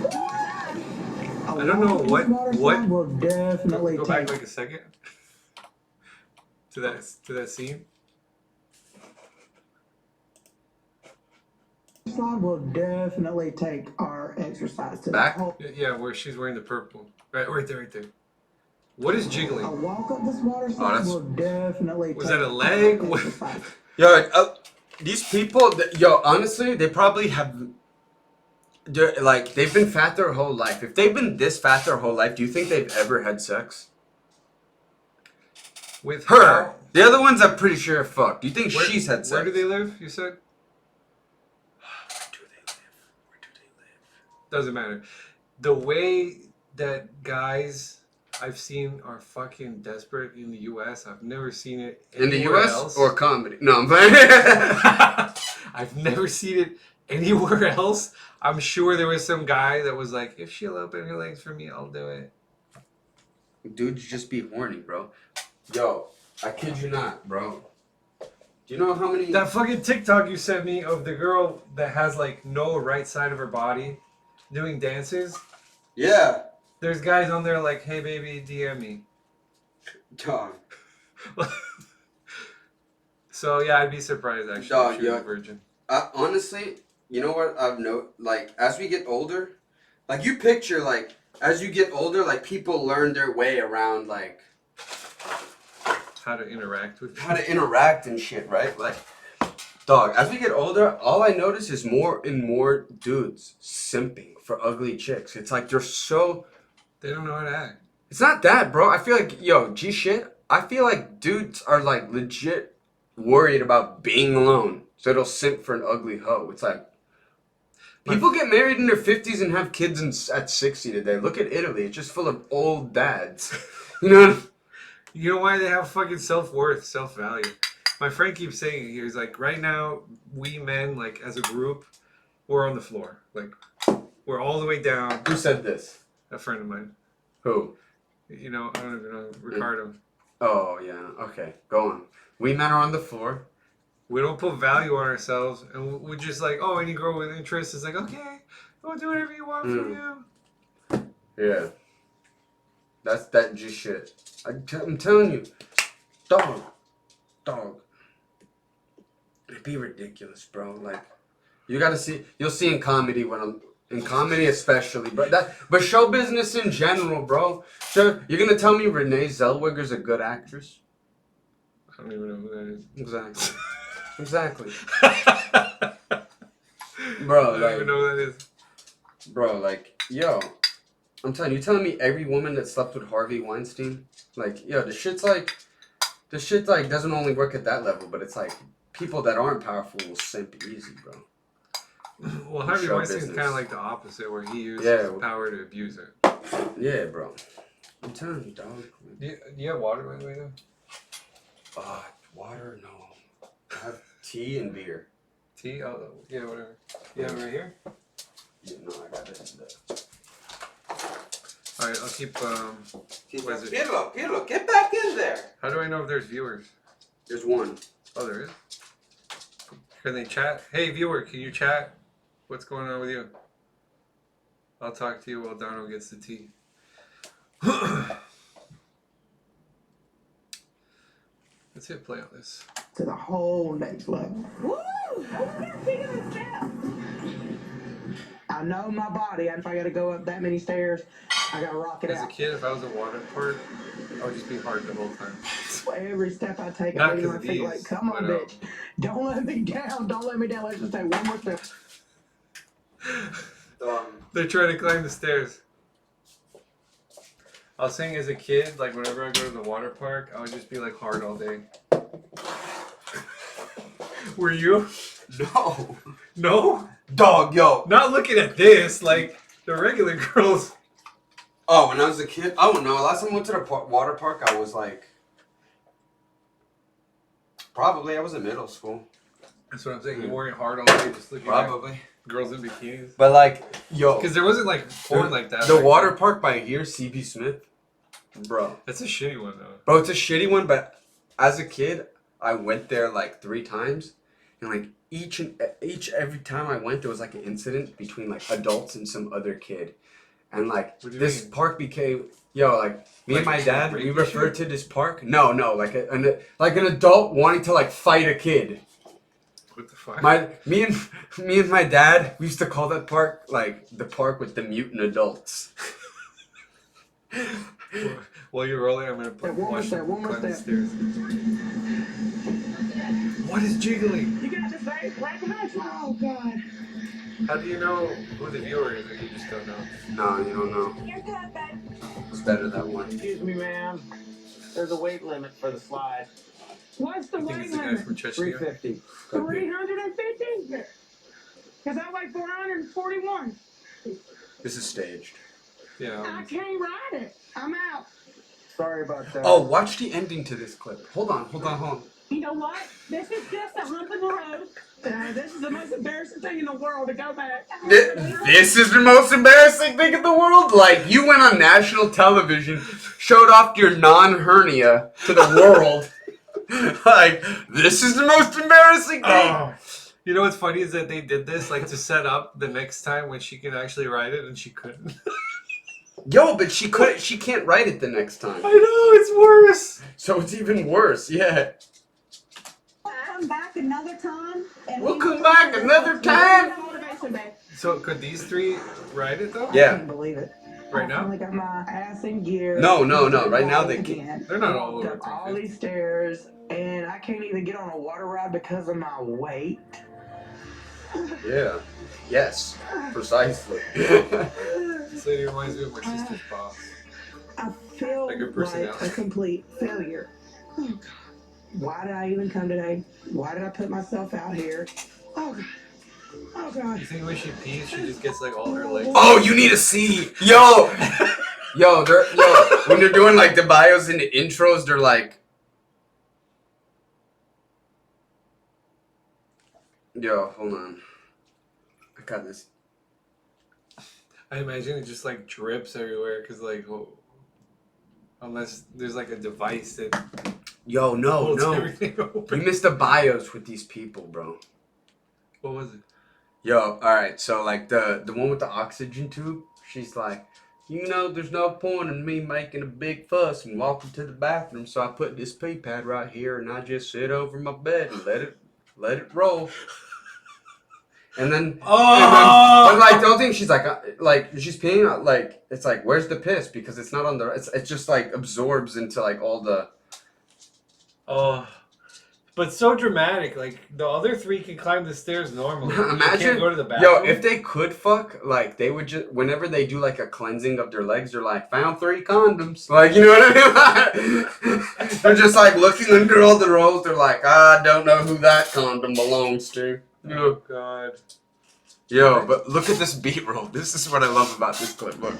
I don't know what Will definitely go back like a second to that scene. slide will definitely take our exercise to Back? the whole. Yeah, where she's wearing the purple. Right there, right there. What is A jiggling? walk up this water slide that's- will definitely Was take that a leg? our exercise. Yo, these people, yo, honestly, they probably have, like, they've been fat their whole life. If they've been this fat their whole life, do you think they've ever had sex? With Her. how- The other ones, I'm pretty sure fuck. Do you think Where, she's had sex? Where do they live? You said. Where do they live? Doesn't matter. The way that guys I've seen are fucking desperate in the U.S. I've never seen it In the anywhere U.S. else. or comedy? No, I'm playing. I've never seen it anywhere else. I'm sure there was some guy that was like, if she'll open her legs for me, I'll do it. Dudes just be horny, bro. Yo, I kid you not, bro. Do you know how many? That fucking TikTok you sent me of the girl that has like no right side of her body doing dances. Yeah. There's guys on there like, hey baby, DM me. Dog. So yeah, I'd be surprised actually Dog, if she was yeah. a virgin. Honestly, you know what I've like, as we get older, like, you picture, like, as you get older, like, people learn their way around, like, How to interact with how to interact and shit, right? Like, dog, as we get older, all I notice is more and more dudes simping for ugly chicks. It's like they're so... They don't know how to act. It's not that, bro. I feel like, yo, G shit, I feel like dudes are, like, legit worried about being alone. So they'll simp for an ugly hoe. It's like, people get married in their 50s and have kids at 60 today. Look at Italy. It's just full of old dads. You know what I mean? You know why they have fucking self-worth, self-value? My friend keeps saying, he's like, right now, we men, like, as a group, we're on the floor. Like, we're all the way down. Who said this? A friend of mine. Who? You know, I don't even know. Ricardo. Oh, yeah. Okay. Go on. We men are on the floor. We don't put value on ourselves. And we're just like, oh, any girl with interest is like, okay, I'll do whatever you want from you. Yeah. That's that G shit. I'm telling you. Dog. It'd be ridiculous, bro. Like, you gotta see, you'll see in comedy in comedy especially, but show business in general, bro. So, you're gonna tell me Renee Zellweger's a good actress? I don't even know who that is. Exactly. Bro, I don't even know who that is. Bro, like, yo, I'm telling you, telling me every woman that slept with Harvey Weinstein, like, yo, the shit's like, doesn't only work at that level, but it's like, people that aren't powerful will simp easy, bro. Well, Harvey Show Weinstein's business. kind of like the opposite, where he used Yeah. his power to abuse it. Yeah, bro. I'm telling you, dog. Do you have water, by the way, though? Water? No. I have tea and beer. Tea? Oh, yeah, whatever. You have it right here? Yeah, no, I got it in there. Alright, I'll keep, what is it? Pirlo, get back in there. How do I know if there's viewers? There's one. Oh, there is? Can they chat? Hey, viewer, can you chat? What's going on with you? I'll talk to you while Donald gets the tea. Let's hit play on this. To the whole next level. Woo! I know my body, and if I gotta go up that many stairs, I gotta rock it As a out. kid, if I was a water park, I would just be hard the whole time. Every step I take, Not I lean 'cause my of feet like, these, come on, but, bitch. Don't let me down. Don't let me down. Let's just take one more step. They're trying to climb the stairs. I was saying as a kid, like whenever I go to the water park, I would just be like hard all day. Were you? No. No? Dog, yo. Not looking at this, like the regular girls. Oh, when I was a kid? I don't know. Last time I went to the water park, I was like... Probably, I was in middle school. That's what I'm saying. You weren't hard all day, just looking Probably. at girls in bikinis. But like, yo. Because there wasn't like porn like that. The back water then. park by here, CB Smith. Bro. That's a shitty one though. Bro, it's a shitty one, but as a kid, I went there like 3 times. And like every time I went, there was like an incident between like adults and some other kid. And like this park became, like me and my dad, we referred to this park. No, like an adult wanting to like fight a kid. What the fuck? Me and my dad, we used to call that park like the park with the mutant adults. While you're rolling, I'm gonna watch you climb the stairs. What is jiggling? You got the face like a match. Oh God. How do you know who the viewer is, or you just don't know? No, you don't know. You're good, babe. It's better that one. Excuse me, ma'am. There's a weight limit for the slide. What's the I think weight it's the guy limit? from Chechnya. 350. 350? Because I weigh 441. This is staged. Yeah. I can't ride it. I'm out. Sorry about that. Oh, watch the ending to this clip. Hold on. You know what? This is just a hump in the road. This is the most embarrassing thing in the world to go back. This is the most embarrassing thing in the world? Like, you went on national television, showed off your non-hernia to the world. Like, this is the most embarrassing thing. Oh. You know what's funny is that they did this like to set up the next time when she can actually ride it, and she couldn't. Yo, but she can't write it the next time. I know, it's worse. So it's even worse, yeah. Come back another time. And We'll come back another time. Motivation, babe. So could these three ride it though? I Yeah. can't believe it. Right I now? finally got my ass in gear. No. Right now they can't. Again. They're not all Walked over up all 350. these stairs, and I can't even get on a water ride because of my weight. Yeah. Yes. Precisely. This lady reminds me of my sister's boss. I feel Like her like personality. a complete failure. Why did I even come today? Why did I put myself out here? Oh God. You think when she pees, she just gets like all her legs? Oh, you need to see. Yo, when they're doing like the bios and the intros, they're like, yo, hold on. I got this. I imagine it just like drips everywhere because unless there's like a device that Yo, no. everything You open. missed the bios with these people, bro. What was it? Yo, alright, so like the one with the oxygen tube, she's like, you know, there's no point in me making a big fuss and walking to the bathroom, so I put this pee pad right here and I just sit over my bed and let it roll. And then, but like the whole thing, she's like she's peeing, like it's like, where's the piss? Because it's not on the, it's just like absorbs into like all the. Oh, but so dramatic. Like the other three can climb the stairs normally. They Imagine, can't go to the bathroom. yo, if they could fuck, like they would just, whenever they do like a cleansing of their legs, they're like, found 3 condoms, like, you know what I mean? They're just like looking under all the rolls. They're like, I don't know who that condom belongs to. You know? Oh God. Yo, but look at this beat roll. This is what I love about this clip. Look,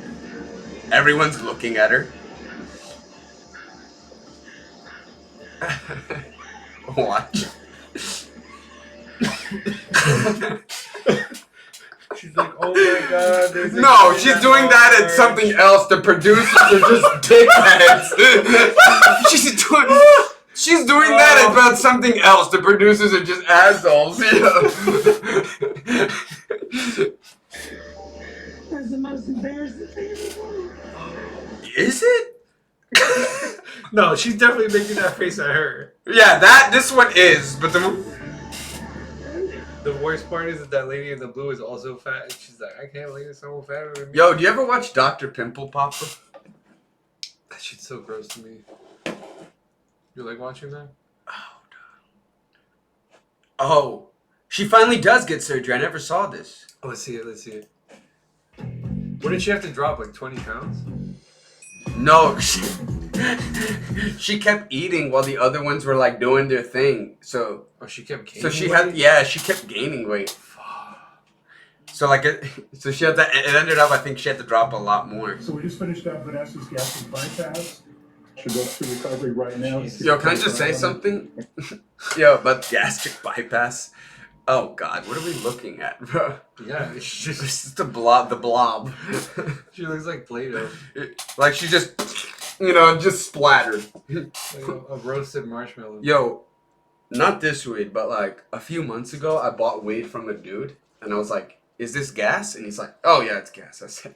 everyone's looking at her. Watch. She's like, oh my God. There's a No, kid she's at doing that at large. something else. The producers are just dickheads. She's doing that about something else. The producers are just assholes. That's the most embarrassing thing in the world. Is it? No, she's definitely making that face at her. Yeah, this one is, but The worst part is that lady in the blue is also fat. And she's like, I can't believe it's someone fatter than me. Yo, do you ever watch Dr. Pimple Popper? That shit's so gross to me. You like watching that? Oh, she finally does get surgery. I never saw this. Oh, let's see it. What did she have to drop? Like 20 pounds? No, she kept eating while the other ones were like doing their thing. So She kept gaining so she weight? had she kept gaining weight. So like she had to, it ended up, I think she had to drop a lot more. So we just finished up Vanessa's gastric bypass. Should go through recovery right now. Yo, can I just say something? Yo, about gastric bypass. Oh God, what are we looking at, bro? Yeah, it's It's just, just the blob. she looks like Play-Doh. Like she just, just splattered. Like a roasted marshmallow. Yo, not this weed, but like a few months ago, I bought weed from a dude, and I was like, "Is this gas?" And he's like, "Oh yeah, it's gas." I said,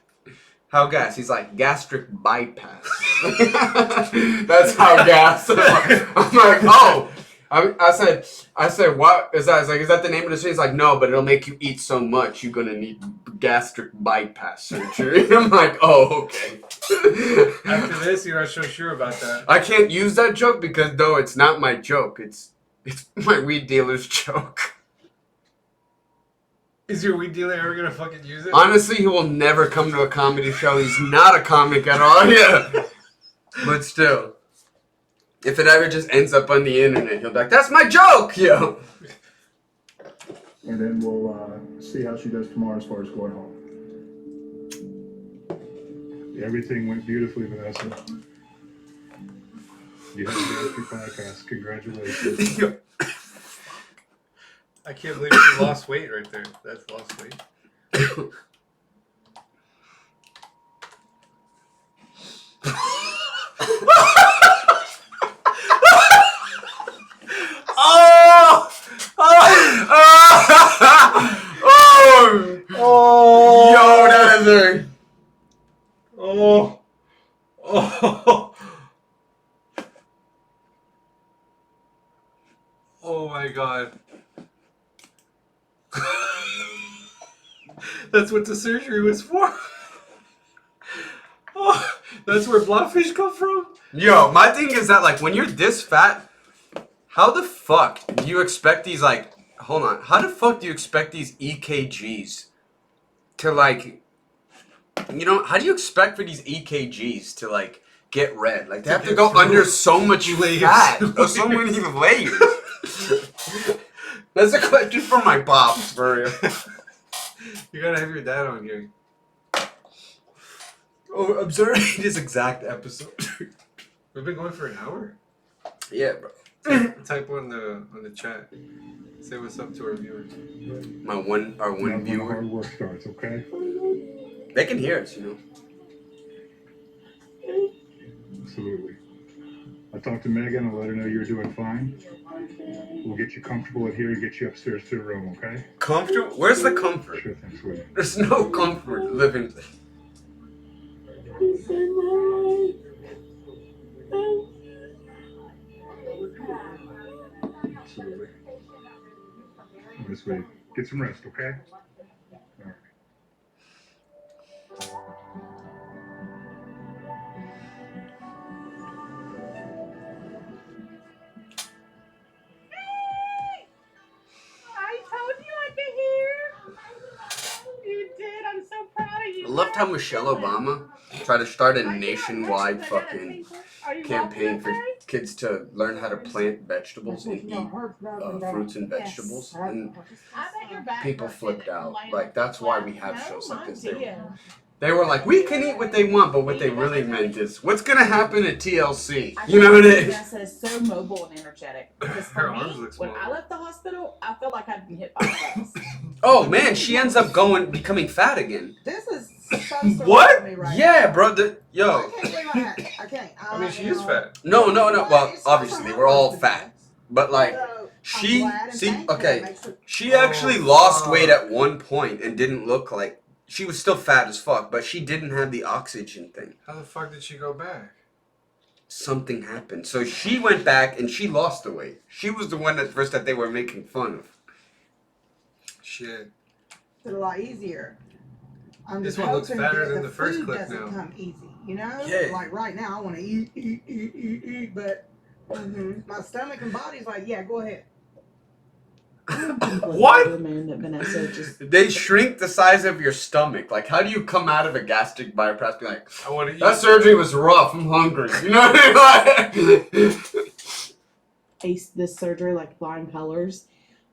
"How gas?" He's like, "Gastric bypass." That's how gas. I'm like, oh. I said, what is that? I was like, is that the name of the surgery? He's like, no, but it'll make you eat so much, you're gonna need gastric bypass surgery. I'm like, oh, okay. After this, you're not so sure about that. I can't use that joke because, though, it's not my joke. It's my weed dealer's joke. Is your weed dealer ever gonna fucking use it? Honestly, he will never come to a comedy show. He's not a comic at all. Yeah. But still, if it ever just ends up on the internet, he'll be like, that's my joke, yo. And then we'll see how she does tomorrow as far as going home. Everything went beautifully, Vanessa. You had a gastric bypass. Congratulations. I can't believe she lost weight right there. That's lost weight. Oh! Yo, that is a... Oh! Oh! Oh my god. That's what the surgery was for. Oh, that's where blobfish come from? Yo, my thing is that, like, when you're this fat, how the fuck do you expect these, like... Hold on. How the fuck do you expect these EKGs to, like... You know, how do you expect for these EKGs to, like, get red? Like, they have to go under so much fat. So many layers. That's a question for my pops, for real. You gotta have your dad on here. Oh, observe this exact episode. We've been going for an hour? Yeah, bro. Type on the chat. Say what's up to our viewers. Our one Now when the viewer. hard work starts, okay? They can hear us, you know. Absolutely. I talked to Megan and let her know you're doing fine. We'll get you comfortable in here and get you upstairs to the room, okay? Comfortable? Where's the comfort? Sure thing, sweetie. There's no comfort living. Absolutely. This way. Get some rest, okay? All right. I told you I'd be here. You did. I'm so proud of you. I loved how Michelle Obama tried to start a nationwide fucking campaign for kids to learn how to plant vegetables and eat fruits and vegetables. And people flipped out. Like, that's why we have shows like this. They were like, we can eat what they want, but what they really meant is, what's going to happen at TLC? You know what I mean? Vanessa is so mobile and energetic. Because for Her arms me, look when small. I left the hospital, I felt like I'd been hit by a bus. Oh, man, she ends up becoming fat again. This is so surreal What? to me right Yeah, now. bro. I Yo. can't believe I had it. I can't. I mean, she is fat. No. Well, obviously, we're all fat. But, like, she actually lost weight at one point and didn't look like... She was still fat as fuck, but she didn't have the oxygen thing. How the fuck did she go back? Something happened. So she went back and she lost the weight. She was the one at first that they were making fun of. Shit. It's a lot easier. I'm This just one looks hoping fatter that than the first food clip doesn't now. come easy, you know? Yeah. Like right now, I want to eat, but my stomach and body's like, yeah, go ahead. What? Man, that Vanessa just They shrink the size of your stomach. Like, how do you come out of a gastric bypass be like, I want to eat. that surgery was rough, I'm hungry. You know what I mean? aced this surgery like flying colors,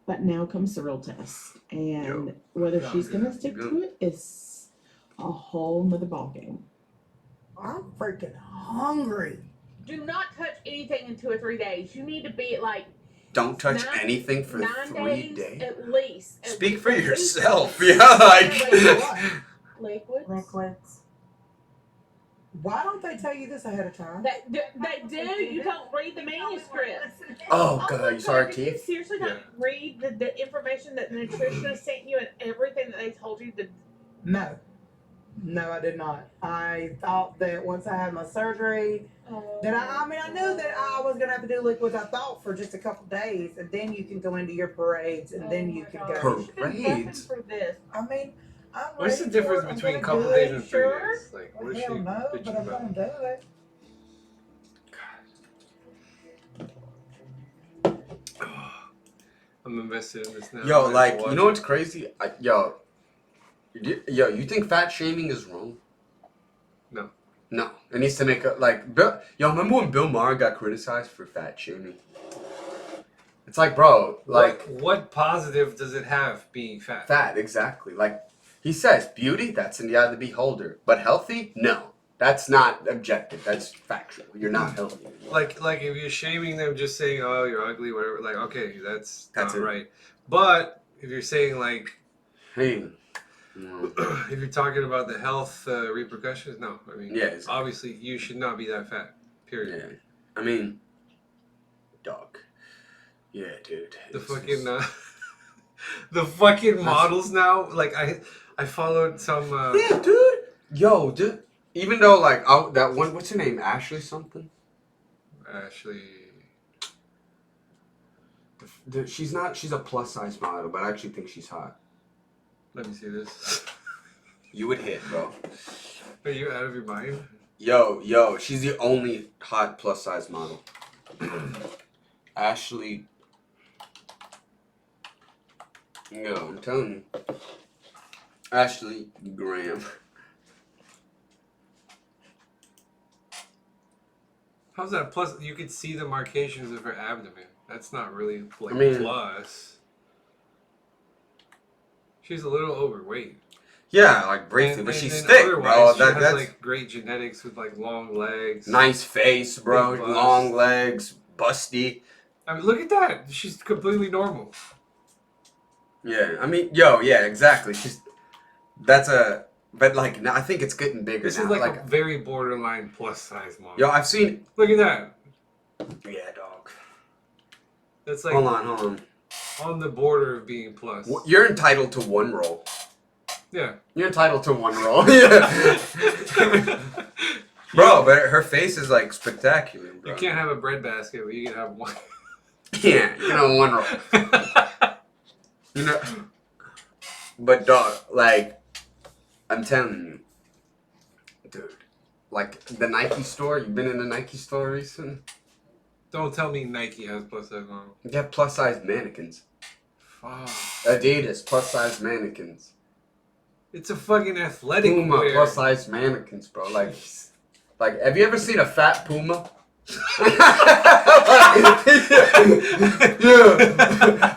but now comes the real test. And whether she's going to stick to it is a whole nother ballgame. I'm freaking hungry. Do not touch anything in 2 or 3 days. You need to be at like Don't touch anything for 9 3 days days. at least. Speak for yourself. Yeah, like. Liquids. Liquids. Why don't they tell you this ahead of time? They do. You don't read the manuscript. Oh, God, you saw her Did you teeth? seriously not read the information that the nutritionist sent you and everything that they told you to? No, I did not. I thought that once I had my surgery, Then I mean, I knew that I was gonna have to do liquids. I thought for just a couple days, and then you can go into your parades, and then you can go. Parades? For this. I mean, I'm What's the ready difference for it. I'm between gonna couple do days it, and 3 sure. days? Like, what is she Hell no, but bitching I'm about? gonna do it. I'm invested in this now. Yo, I have like, to you watch know it. what's crazy? Yo, you think fat shaming is wrong? No. No, it needs to make a like. Yo, remember when Bill Maher got criticized for fat shaming? It's like, bro, like what positive does it have being fat? fat, exactly. Like he says, beauty that's in the eye of the beholder, but healthy, no, that's not objective. That's factual. You're not healthy. Like if you're shaming them, just saying, "Oh, you're ugly," whatever. Like, okay, that's not it. right. But if you're saying like, Hey. if you're talking about the health repercussions, no. I mean, Yeah, exactly. obviously you should not be that fat. Period. Yeah. I mean, dog. Yeah, dude. The fucking the fucking models now. Like I followed some. Yeah, dude. Yo, dude. Even though like that one, what's her name? Ashley something. Ashley. She's not. She's a plus size model, but I actually think she's hot. Let me see this. You would hit, bro. Are you out of your mind? Yo, she's the only hot plus size model. Ashley. Yo, I'm telling you. Ashley Graham. How's that plus? You could see the marcations of her abdomen. That's not really like plus. She's a little overweight. Yeah, like briefly, but she's thick, bro. She has That's like great genetics with like long legs. nice face, bro. Big bust. Long legs, busty. I mean, look at that. She's completely normal. Yeah, I mean, yeah, exactly. But like, I think it's getting bigger This now. is like a very borderline plus size model. Yo, I've seen. Look at that. Yeah, dog. That's like Hold on. on the border of being plus. You're entitled to one roll. Yeah. You're entitled to one roll. Yeah. Bro, but her face is like spectacular, bro. You can't have a bread basket, but you can have one. Yeah, you can have one roll. You know, but dog, like, I'm telling you, dude, like the Nike store. You've been in the Nike store recently? Don't tell me Nike has plus size models. You have plus size mannequins. Fuck. Adidas plus size mannequins. It's a fucking athletic Puma wear. plus size mannequins, bro. Like, have you ever seen a fat Puma? Yeah.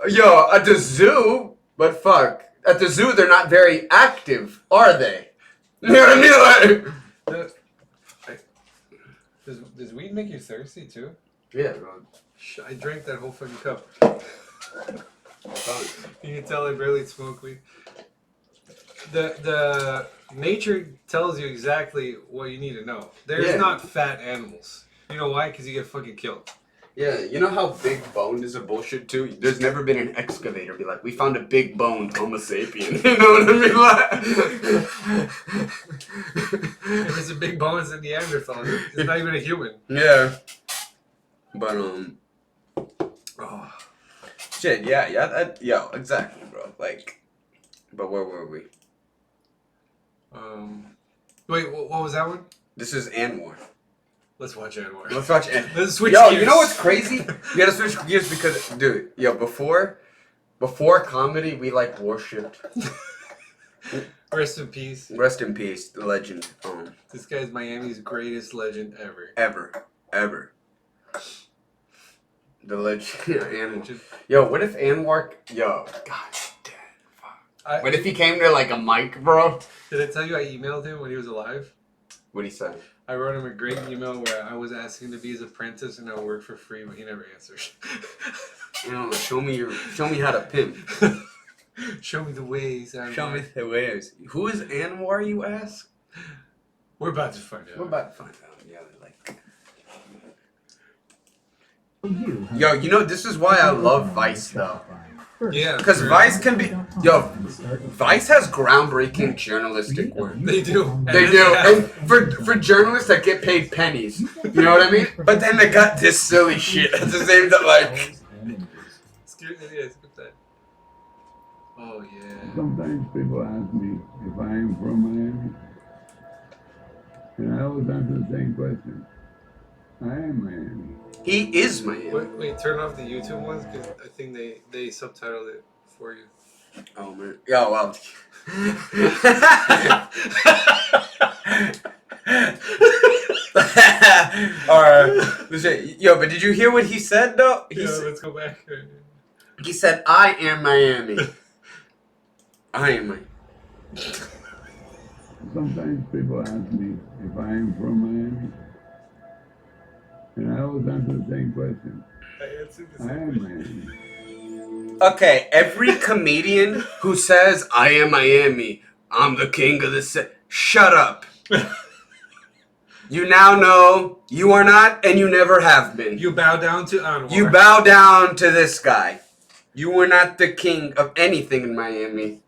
Yo, at the zoo, but fuck, at the zoo they're not very active, are they? You know what I mean? Like, Does weed make you thirsty too? yeah, bro. I drank that whole fucking cup. You can tell I barely smoke weed. The nature tells you exactly what you need to know. There's not fat animals. You know why? Because you get fucking killed. Yeah, you know how big boned is a bullshit too? There's never been an excavator be like, we found a big boned Homo sapien. You know what I mean? Like, If it's a big bone, it's a Neanderthal. It's not even a human. yeah. But oh, shit, yeah, exactly, bro. Like, but where were we? Wait, what was that one? This is Anwar. Let's watch Anwar. Let's watch it. Let's switch Yo, gears. you know what's crazy? You gotta switch gears because, dude, yo, before comedy, we like worshipped. Rest in peace. Rest in peace, the legend. This guy's Miami's greatest legend ever. Ever. The legend. Anwar. Yo, what if Anwar? Yo, god damn. Fuck. What if he came to like a mic, bro? Did I tell you I emailed him when he was alive? What'd he say? I wrote him a great email where I was asking to be his apprentice and I'll work for free, but he never answers. You know, show me how to pimp. Show me the ways. Show me the ways. Who is Anwar, you ask? We're about to find out. Yeah, like. Yo, you know, this is why I love Vice, though. first. Yeah. Because sure. Vice can be. Yo, Vice has groundbreaking journalistic work. They do. They do. And for journalists that get paid pennies. You know what I mean? But then they got this silly shit at the same time. Like. Excuse me, yes, put that. Oh, yeah. Sometimes people ask me if I am from Miami, and I always answer the same question. I am Miami. He is Miami. Wait, turn off the YouTube ones because I think they subtitled it for you. Oh, man. Yo, well. Alright. Yo, but did you hear what he said, though? Let's go back. He said, I am Miami. I am Miami. Sometimes people ask me if I am from Miami, and I always answer the same question. I am Miami. Okay, every comedian who says, I am Miami, I'm the king of the city. Shut up. You now know you are not, and you never have been. You bow down to Anwar. You bow down to this guy. You were not the king of anything in Miami.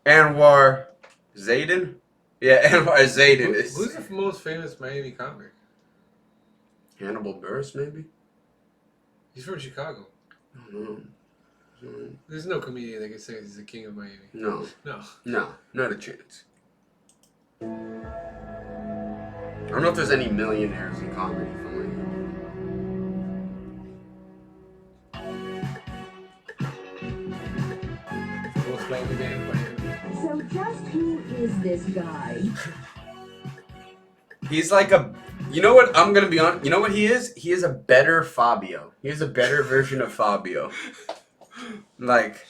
Anwar Zaydin? Yeah, Anwar Zaydin is. Who's the most famous Miami comic? Hannibal Buress, maybe? He's from Chicago. I don't know. There's no comedian that can say he's the king of Miami. No. No. No, not a chance. I don't know if there's any millionaires in comedy from We'll play the game for you. So just who is this guy? He's like a. You know what? I'm gonna be on. You know what he is? He is a better Fabio. He is a better version of Fabio. Like.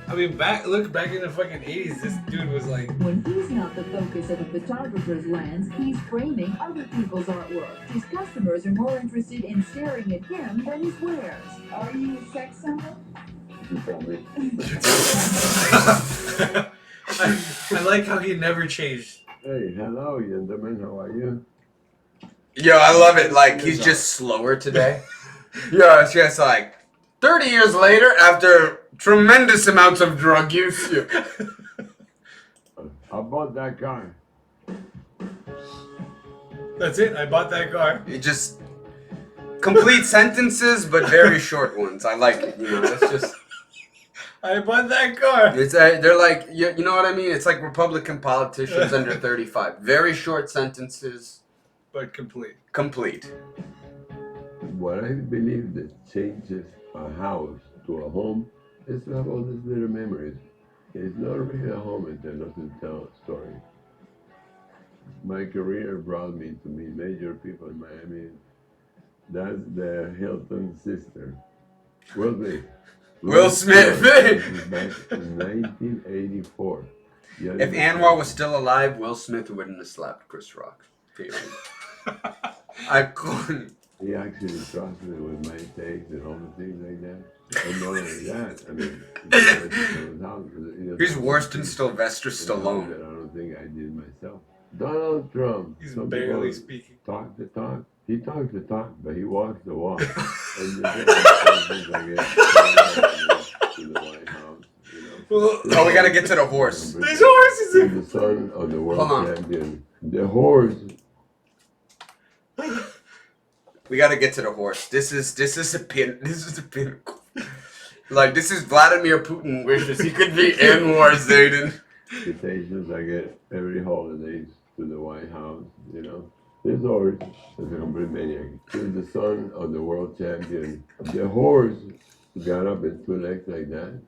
I mean, look back in the fucking 80s, this dude was like... When he's not the focus of a photographer's lens, he's framing other people's artwork. His customers are more interested in staring at him than his wares. Are you a sex symbol? I like how he never changed. Hey, hello, gentlemen. How are you? Yo, I love it. Like, he's just slower today. Yo, it's just like 30 years later, after tremendous amounts of drug use. I bought that car. That's it. I bought that car. You just complete sentences, but very short ones. I like it. You know, it's just. I bought that car. It's they're like you know what I mean. It's like Republican politicians under 35. Very short sentences, but complete. Complete. What I believe that changes a house to a home is to have all these little memories. It's not really a home if they're not to tell a story. My career brought me to meet major people in Miami. That's the Hilton sister, Will Smith. Will Smith. Back in 1984. If Anwar was still alive, Will Smith wouldn't have slapped Chris Rock. Period. I couldn't. He actually trusted me with my takes and all the things like that. And not only that, I mean, he's worse than Sylvester Stallone. That I don't think I did myself. Donald Trump. He's barely speaking. Talk the talk. He talks the talk, but he walks the walk. And the White House, Oh, we gotta get to the horse. There's horses in the son of the world champion. The horse. We gotta get to the horse. This is a pinnacle. Like, this is Vladimir Putin wishes he could be Anwar Zaydin. Invitations I get every holidays to the White House, you know. This horse is a complete maniac. He's the son of the world champion. The horse got up in two legs like that,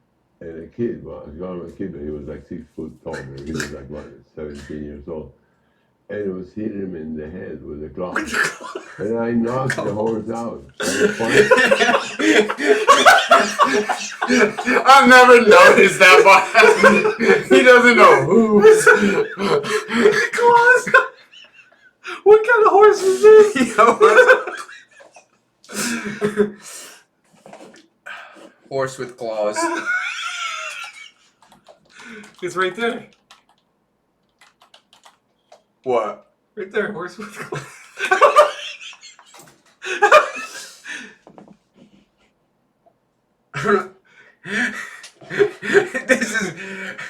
and a kid, well, I got him a kid, but he was like 6 foot tall. He was like, what, 17 years old. And it was hitting him in the head with a club. And I knocked the horse out. I've never noticed that, but he doesn't know who's. Claws. What kind of horse is this? Horse with claws. It's right there. What? Right there, horse with claws.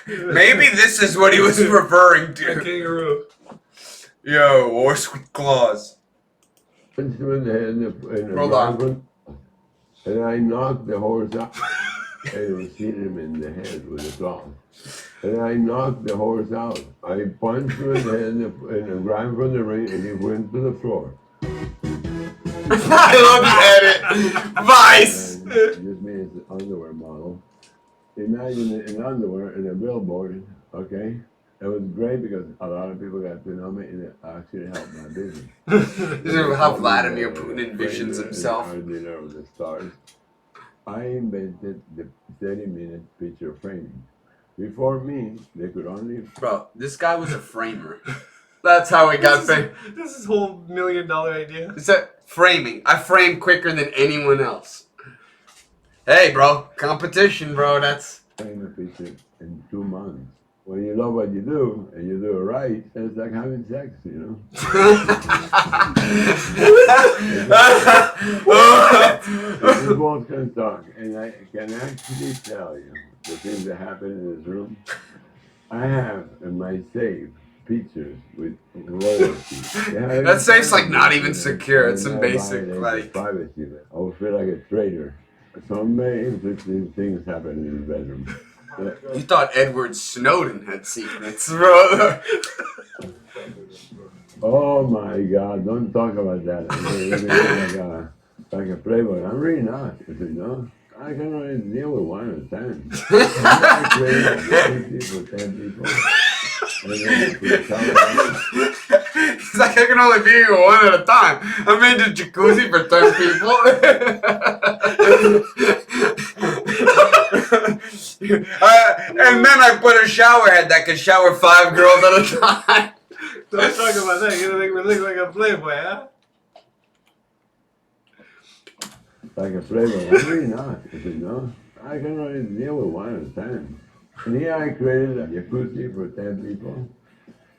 Maybe this is what he was referring A to. kangaroo. Yo, horse with claws. Punched him in the head in the Hold ground, on. and I knocked the horse out. And it was hit him in the head with a claw. And I knocked the horse out. I punched him in the head in the ground from the ring, and he went to the floor. I love the edit. Vice. And this means the underwear model. Imagine it in underwear in a billboard, okay? It was great because a lot of people got to know me, and it actually helped my business. This is how Vladimir Putin envisions himself. Art dealer of the stars. I invented the 30-minute picture framing. Before me, they could only. Bro, this guy was a framer. That's how he got famous. This is whole $1 million idea. It's a framing. I frame quicker than anyone else. Hey, bro, competition, bro. That's. Frame a picture in 2 months. When you love what you do and you do it right, it's like having sex, you know. We both can talk, and I can actually tell you the things that happen in this room. I have in my safe pictures with royalty. That safe's like not even secure. It's some basic like privacy. I would feel like a traitor. Some very interesting things happen in the bedroom. You thought Edward Snowden had secrets, bro. Oh my God! Don't talk about that. Like a playboy. I'm really not. You know, I can only deal with one at a time. I created 50 for 10 people. He's like, I can only be here one at a time. I made a jacuzzi for 10 people. And then I put a shower head that can shower 5 girls at a time. Don't talk about that. You're gonna make me look like a playboy, huh? Like a playboy. I'm really not. You know, I can only deal with one at a time. And here I created a jacuzzi for 10 people.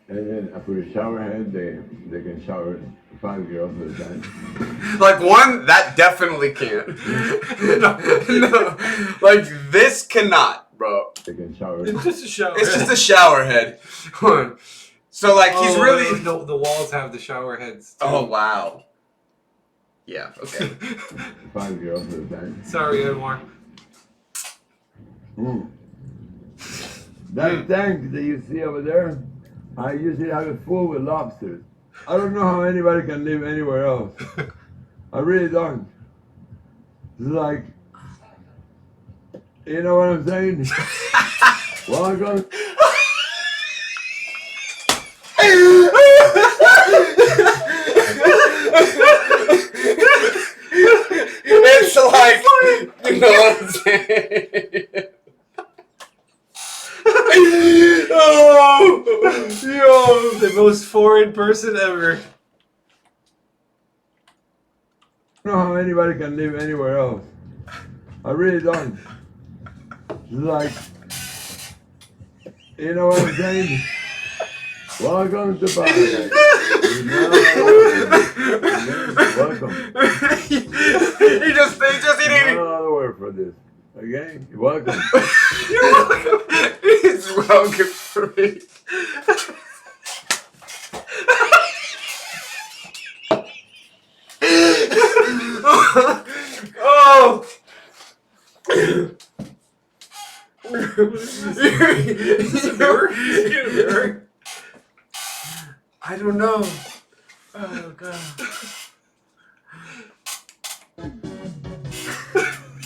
And then I put a shower head, they can shower 5 girls at a time. Like one, that definitely can't. No. Like this cannot, bro. They can shower. It's just a shower. It's just a shower head. So like he's really. The walls have the shower heads. Too. Oh wow. Yeah. Okay. 5 girls at a time. Sorry, Edmore. That tank that you see over there, I usually have it full with lobsters. I don't know how anybody can live anywhere else. I really don't. It's like, you know what I'm saying? Welcome. It's like, you know what I'm saying? Oh, yo, The most foreign person ever. I don't know how anybody can live anywhere else. I really don't. It's like, you know what I'm saying? Welcome to paradise. Welcome. He just eating. Another word for this. Okay? You're welcome. You're welcome. He's welcome for me. Oh. Is this a mirror? Is it a mirror? I don't know. Oh god.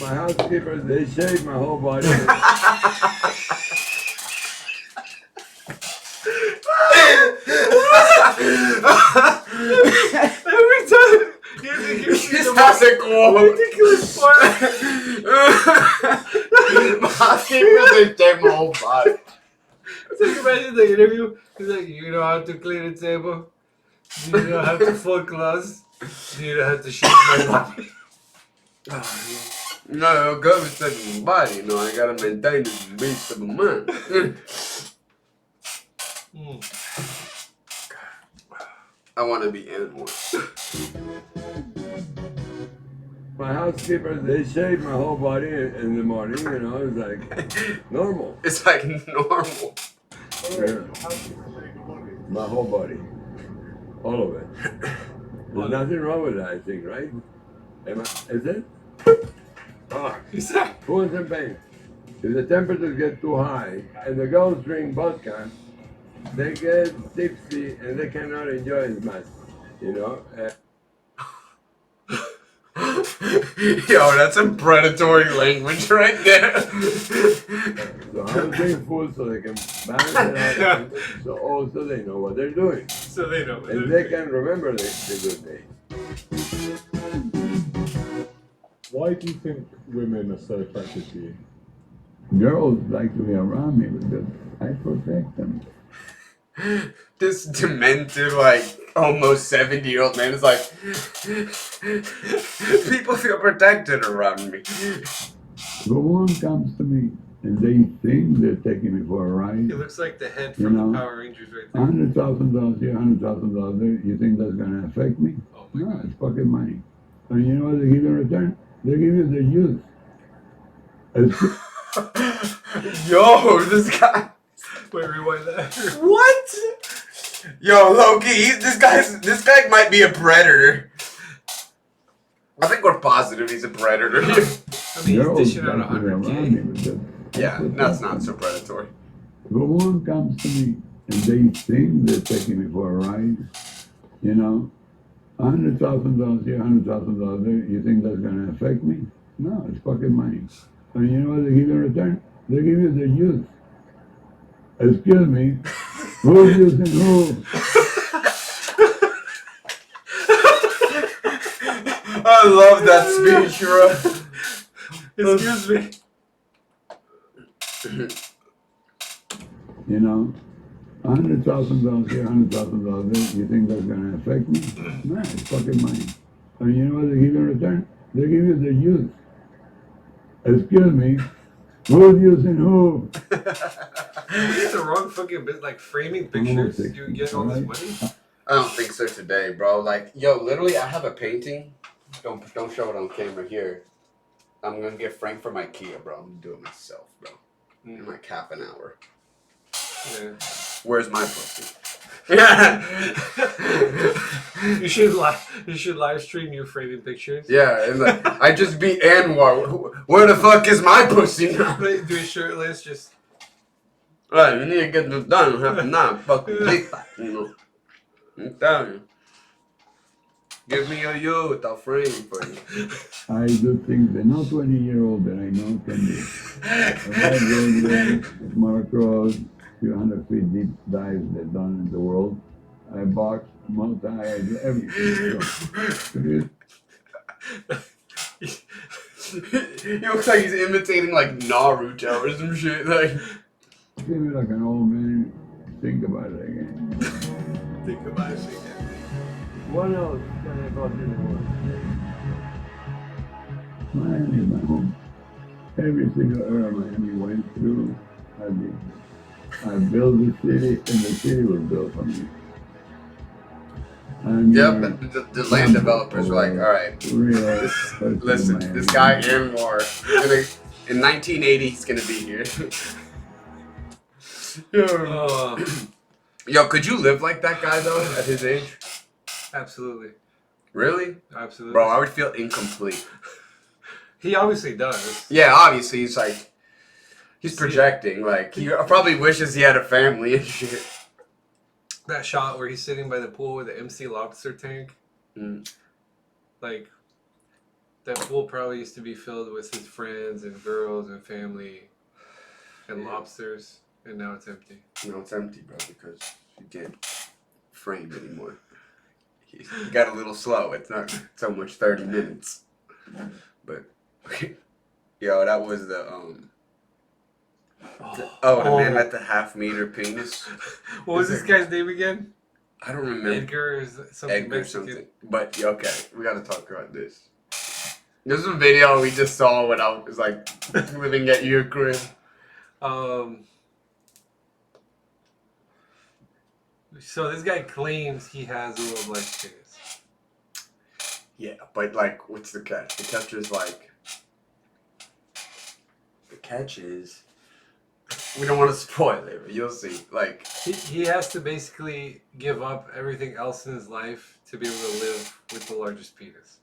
My housekeepers, they shave my whole body. Every time you see the That's a quote. ridiculous part. My housekeepers, they shave my whole body. So you imagine the interview. He's like, you know how to clean a table? Do you know how to fold clothes? Do you know how to shave my body? No, go with my body. You know, I gotta maintain this beast of a man. I want to be in one. My housekeeper, they shave my whole body in the morning, you know, it's like normal. It's like normal. Yeah. My whole body. All of it. There's nothing wrong with that, I think, right? Is it? Who is in pain? If the temperatures get too high and the girls drink vodka, they get tipsy and they cannot enjoy as much, you know? Yo, that's some predatory language right there. So I was being food so they can balance it out. So also they know what they're doing. So they know. And they can remember the good days. Why do you think women are so attracted to you? Girls like to be around me because I protect them. This demented, like, almost 70-year-old man is like, people feel protected around me. The one comes to me and they think they're taking me for a ride. He looks like the head from the Power Rangers right there. $100,000 here, $100,000 there. You think that's gonna affect me? Oh my No, God. it's fucking money. And you know what they give you in return? They give you the youth. Yo, this guy. Wait, rewind that. What? Yo, Loki, this guy might be a predator. I think we're positive he's a predator. I mean, he's dishing out 100K. Yeah, that's not so predatory. The one comes to me and they think they're taking me for a ride. You know, $100,000 here, $100,000 there. You think that's gonna affect me? No, it's fucking money. And you know what they give you in return? They give you the youth. Excuse me, who's using who? I love that speech, bro. Excuse me. You know, $100,000 here, $100,000 there. You think that's gonna affect me? No, it's fucking money. And you know what they give you in return? They give you the youth. Excuse me, who's using who? It's the wrong fucking bit, like framing pictures. You get all this money. I don't think so today, bro. Like, yo, literally, I have a painting. Don't show it on camera here. I'm gonna get framed from IKEA, bro. I'm gonna do it myself, bro. In like half an hour. Yeah. Where's my pussy? Yeah. You should live stream you framing pictures. Yeah, and like, I just beat Anwar. Where the fuck is my pussy now? Do it shirtless, just. Right, you need to get this done. You have to not fucking take that, you know. I'm telling you. Give me your youth, I'll frame for you. I do things that no 20-year-old that I know can do. I ride motocross, few hundred feet deep dives that done in the world. I box, multi, I do everything. He looks like he's imitating like Naruto or some shit. Like, See me like an old man. Think about it again. Think about it again. What else can I got in the world? Miami is my home. Every single era Miami went through, I built the city, and the city was built for me. yep, the land developers were like, all right, listen, this guy Anwar, in 1980, he's gonna be here. Yo, could you live like that guy though at his age? Absolutely. Really? Absolutely. Bro, I would feel incomplete. He obviously does. Yeah, obviously he's like, he's projecting. Like, he probably wishes he had a family and shit. That shot where he's sitting by the pool with the MC lobster tank. Mm. Like, that pool probably used to be filled with his friends and girls and family and lobsters, and now it's empty. No, it's empty, bro, because you can't frame anymore. He got a little slow. It's not so much 30 minutes. But, yo, that was the man at the half-meter penis. What was this guy's name again? I don't remember. Edgar or something. Edgar something. But, okay, we gotta talk about this. This is a video we just saw when I was, like, living at your crib. So this guy claims he has a little black penis. Yeah, but like, what's the catch? The catch is like, the catch is, we don't want to spoil it, but you'll see. Like, he has to basically give up everything else in his life to be able to live with the largest penis.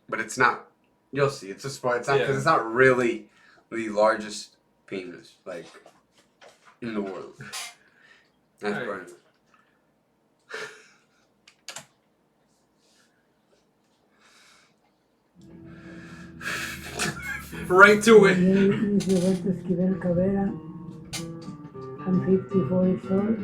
but it's not. You'll see. It's a spoil. It's not because Yeah. it's not really the largest penis like in the world. That's Right. right. Right to it. name is Roberto Esquivel Cabrera. I'm 54 years old.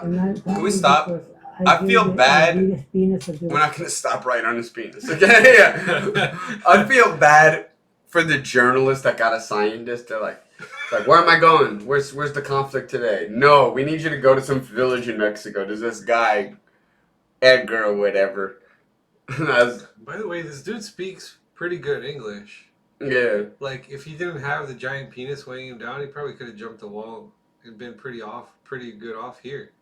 And I'm Can we happy stop? because I feel gained the bad. biggest penis of the We're not gonna stop right on his penis. Okay? Yeah. I feel bad for the journalist that got assigned this. They're like, where am I going? Where's the conflict today? No, we need you to go to some village in Mexico. There's this guy, Edgar or whatever. By the way, this dude speaks pretty good English. Yeah. Like, if he didn't have the giant penis weighing him down, he probably could have jumped the wall and been pretty good off here.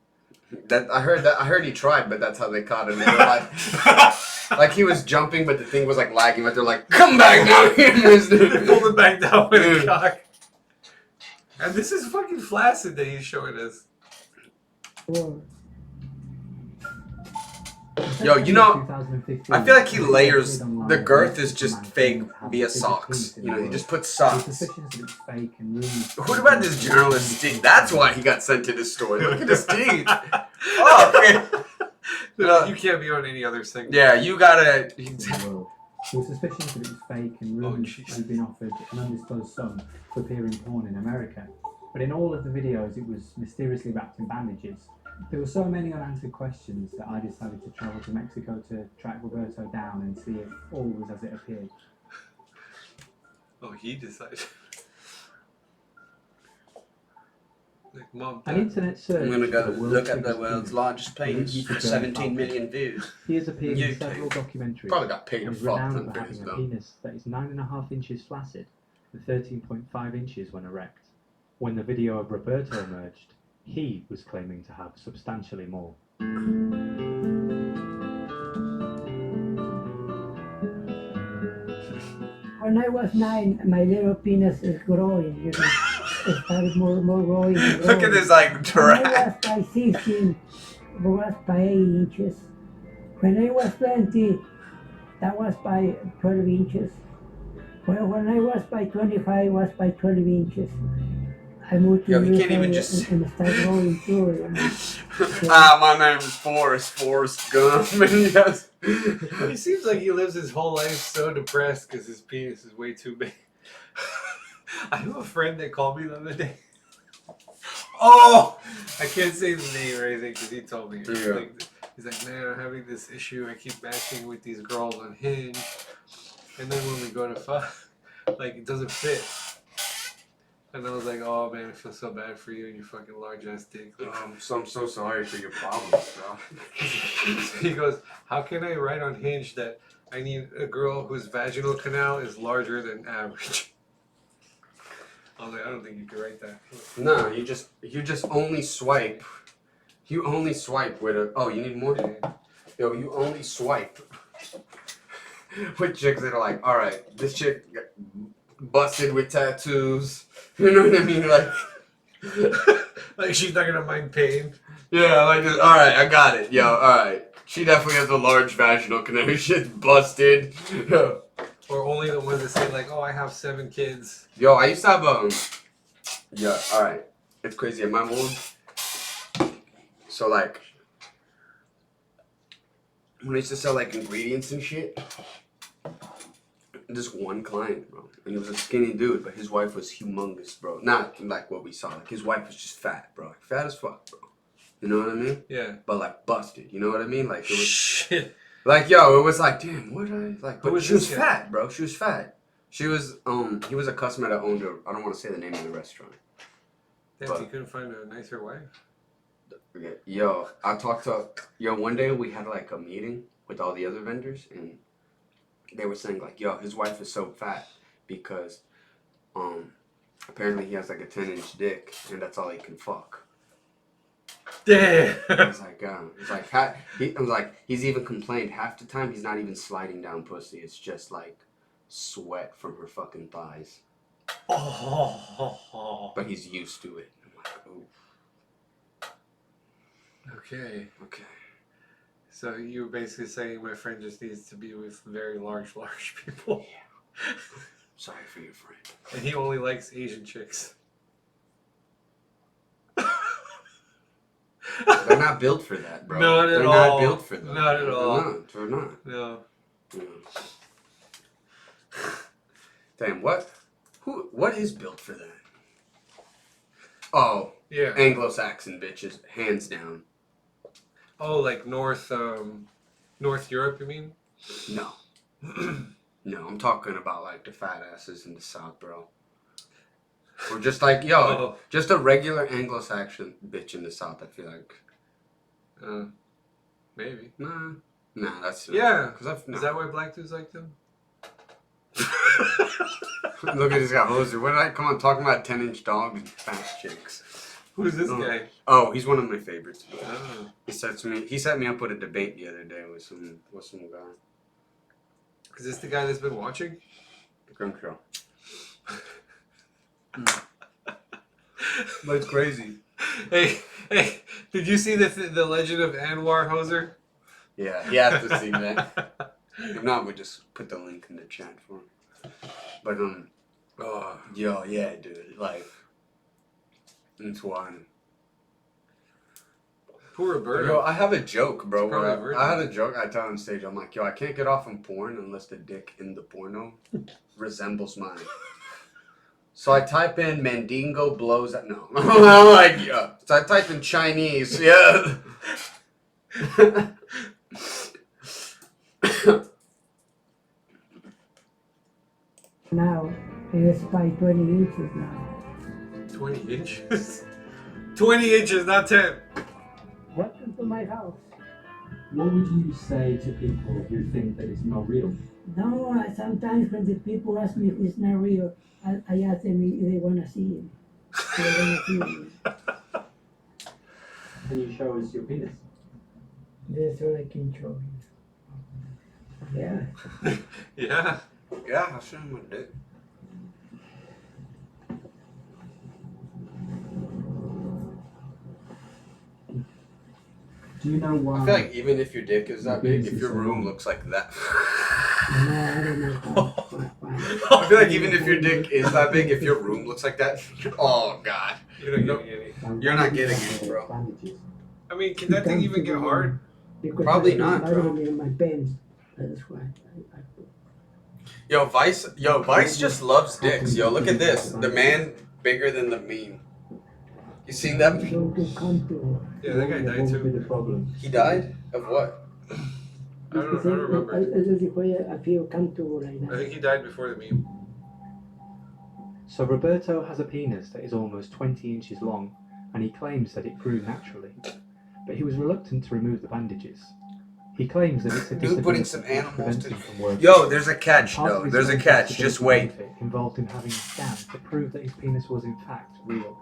I heard he tried, but that's how they caught him. They were like he was jumping, but the thing was like lagging. But they're like, come back down here, mister. They pulled him back down with a cock. And this is fucking flaccid that he's showing us. world. Yo, you know, I feel like he layers. The girth is just fake via socks. You know, he just puts socks. What about this journalist's teeth? That's why he got sent to this story. Look at his teeth. Oh, man. You can't be on any other segment. Yeah, you gotta. There was suspicion that it was fake and rumors had been offered an undisclosed sum for appearing porn in America. But in all of the videos, it was mysteriously wrapped in bandages. There were so many unanswered questions that I decided to travel to Mexico to track Roberto down and see if all was as it appeared. Oh, he decided. Like, Mom, An internet search. I'm gonna go for the world's look at the biggest world's penis largest penis. leads you to 17 go million views. He has appeared in YouTube. several documentaries. Probably got paid and a is fuck renowned ton for for having his a though. penis that is 9.5 inches flaccid and 13.5 inches when erect. When the video of Roberto emerged, he was claiming to have substantially more. When I was 9, my little penis is growing. You know, it started more growing. And Look at growing. this like When I track. was by 16, it was by 8 inches. When I was 20, that was by 12 inches. Well, when I was by 25, it was by 12 inches. I moved to Yo, he USA can't even just. and started growing too. You know. My name is Forrest Gump. And yes. He seems like he lives his whole life so depressed because his penis is way too big. I have a friend that called me the other day. Oh! I can't say the name or anything because he told me. Yeah. Like, he's like, man, I'm having this issue. I keep matching with these girls on Hinge. And then when we go to fuck, like, it doesn't fit. And I was like, oh man, I feel so bad for you and your fucking large ass dick. Like, I'm so sorry for your problems, bro. he goes, how can I write on Hinge that I need a girl whose vaginal canal is larger than average? I was like, I don't think you can write that. No, you just only swipe. You only swipe with a. Oh, you need more? Yo, you only swipe with chicks that are like, all right, this chick got busted with tattoos. You know what I mean? Like, like she's not gonna mind pain. Yeah, like, all right, I got it. Yo, all right. She definitely has a large vaginal canal. Shit's busted. Yo. Or only the ones that say like, oh, I have 7 kids. Yo, I used to have yeah, all right. It's crazy. At my mom, so like, when I used to sell like ingredients and shit, this one client, bro, and he was a skinny dude, but his wife was humongous, bro. Not like what we saw. Like his wife was just fat, bro. Like, fat as fuck, bro. You know what I mean? Yeah. But like busted. You know what I mean? Like it was. Shit. Like yo, it was like damn, what I like. But she was this fat, bro. She was fat. She was he was a customer that owned I don't want to say the name of the restaurant. Damn, But- you couldn't find a nicer wife. Yo, I talked to one day we had like a meeting with all the other vendors and they were saying like, yo, his wife is so fat because apparently he has like a 10-inch dick and that's all he can fuck. Damn. He's even complained half the time he's not even sliding down pussy. It's just like sweat from her fucking thighs. Oh. But he's used to it. I'm like, oh. Okay. Okay. So you were basically saying my friend just needs to be with very large people. Yeah. Sorry for your friend. And he only likes Asian chicks. They're not built for that, bro. Not at all. They're not built for that. Not at all. They're not. No. Damn, what is built for that? Oh, yeah. Anglo-Saxon bitches, hands down. Oh, like North Europe, you mean? No. No, I'm talking about like the fat asses in the South, bro. Or just like, just a regular Anglo-Saxon bitch in the South, I feel like. Maybe. Nah, that's... Yeah. Is that why black dudes like them? Look at this guy, Hoser. What did I come on talking about 10-inch dogs and fat chicks? Who's this guy? Oh, he's one of my favorites. Oh. He set me up with a debate the other day with some guy. Is this the guy that's been watching? The Grunk Show. But it's crazy. Hey, did you see the Legend of Anwar Hoser? Yeah, you have to see that. If not, we'll just put the link in the chat for him. But yeah, dude, like, it's one. Poor Roberto. Yo, I have a joke, bro. I had a virgin. joke I tell on stage. I'm like, yo, I can't get off on porn unless the dick in the porno resembles mine. So I type in Mandingo blows at no. I'm like, yeah. So I type in Chinese, yeah. Now, it's by 20 inches now. 20 inches? 20 inches, not 10. Welcome to my house. What would you say to people who think that it's not real? No, sometimes when the people ask me if it's not real, I ask them if they want to see it. They want to see it. Can you show us your penis? That's what I can show you. Yeah. Yeah. Yeah, I'll show him my dick. Do you know why? I feel like even if your dick is that big, if your room looks like that. No, I don't know why. I feel like even if your dick is that big, if your room looks like that, oh god. You're not getting any. You're not getting it, bro. I mean, can that thing even get hard? Probably not, bro. My pants. That's why. Yo, Vice just loves dicks. Yo, look at this. The man bigger than the meme. You seen that meme? Yeah, that guy died too. He died? Of what? I don't remember. I think he died before the meme. So Roberto has a penis that is almost 20 inches long, and he claims that it grew naturally. But he was reluctant to remove the bandages. He claims that it's a Dude putting some disability that animals prevents to... him from working. Yo, there's a catch, Part of though. his There's a own catch. Just wait. benefit involved him having a scan to prove that his penis was in fact real.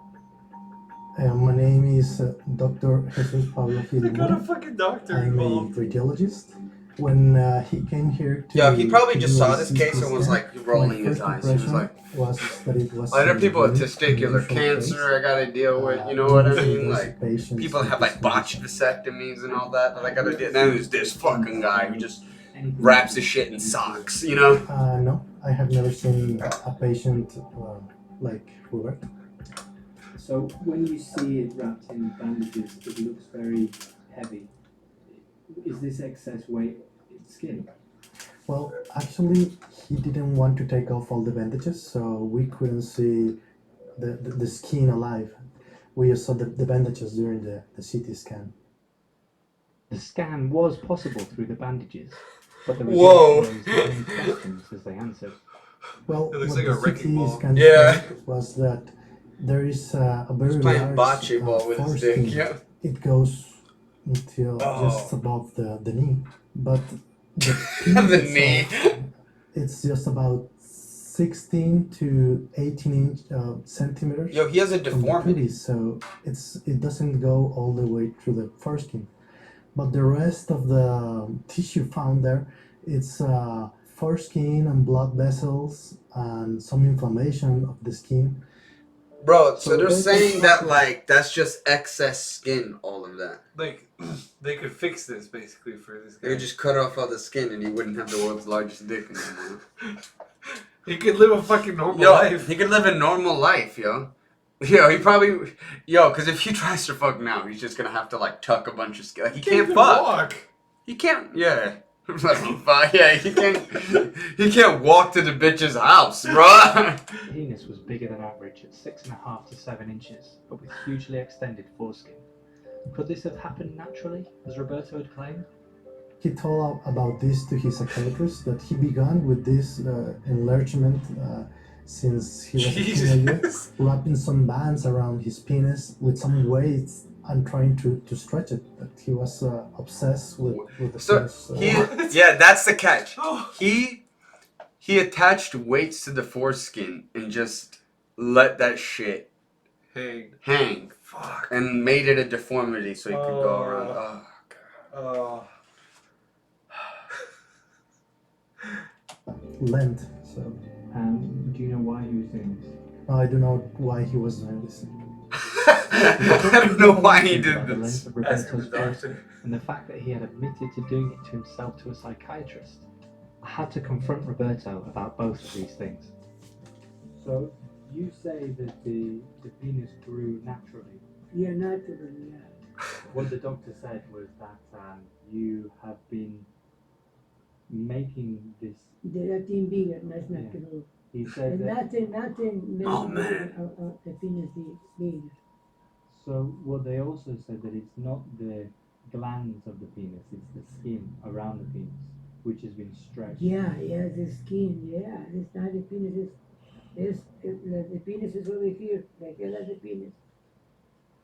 My name is Dr. Jesus Pablo They got a Filimo. fucking doctor I'm a involved. radiologist. When he came here to... Yo, he probably to just do saw a this CT case and was scan, like rolling my his first eyes. He was impression like, was that it was other people with very testicular unusual cancer case. I gotta deal with, you know what I mean? Usually Like, there's patients people with have like this botched vasectomies and all that I gotta deal. Then there's this fucking guy who just wraps his shit in socks, you know? No, I have never seen a patient like Robert. So when you see it wrapped in bandages, it looks very heavy. Is this excess weight in skin? Well, actually, he didn't want to take off all the bandages, so we couldn't see the skin alive. We just saw the bandages during the CT scan. The scan was possible through the bandages, but the Whoa. results raised many questions as they answered. Well, It looks what like a the wrecking ball. CT scan Yeah. showed was that there is a very He's playing large bocce ball with his foreskin. dick, yeah. It goes until just above the knee, but the penis The knee. itself, it's just about 16 to 18 centimeters. Yo, he has a from the deformity. pubis, so it doesn't go all the way through the foreskin. But the rest of the tissue found there, it's foreskin and blood vessels and some inflammation of the skin. Bro, so they're Roberto's saying that hospital- like that's just excess skin, all of that. Like, they could fix this basically for this They guy. could just cut off all the skin and he wouldn't have the world's largest dick anymore. He could live a fucking normal Yo, life. he could live a normal life, yo. Yo, he probably, because if he tries to fuck now, he's just gonna have to like tuck a bunch of skin. Like he can't fuck. Walk. He can't. Yeah. Like, fuck, yeah, he can't. He can't walk to the bitch's house, bro. The penis was bigger than average at 6.5 to 7 inches, but with hugely extended foreskin. Could this have happened naturally, as Roberto had claimed? He told about this to his psychiatrist that he began with this enlargement since he was a teenager, wrapping some bands around his penis with some weights and trying to stretch it. That he was obsessed with the So penis. yeah, that's the catch. He attached weights to the foreskin and just let that shit hang. Fuck. And made it a deformity so he could go around. Oh Oh. Length. So Do you know why he was doing this? I don't know why he was doing this. I don't know why he did About the this. length of Roberto's foreskin and the fact that he had admitted to doing it to himself to a psychiatrist. I had to confront Roberto about both of these things. So, you say that the penis grew naturally. Yeah, naturally, yeah. What the doctor said was that you have been making this. Nothing bigger, that's not Yeah. true. He said And that. nothing Oh, makes man. a penis bigger. So, what they also said that it's not the glands of the penis, it's the skin around the penis, which has been stretched. Yeah, the skin, yeah. It's not the penis, the penis is over here, like that's the penis.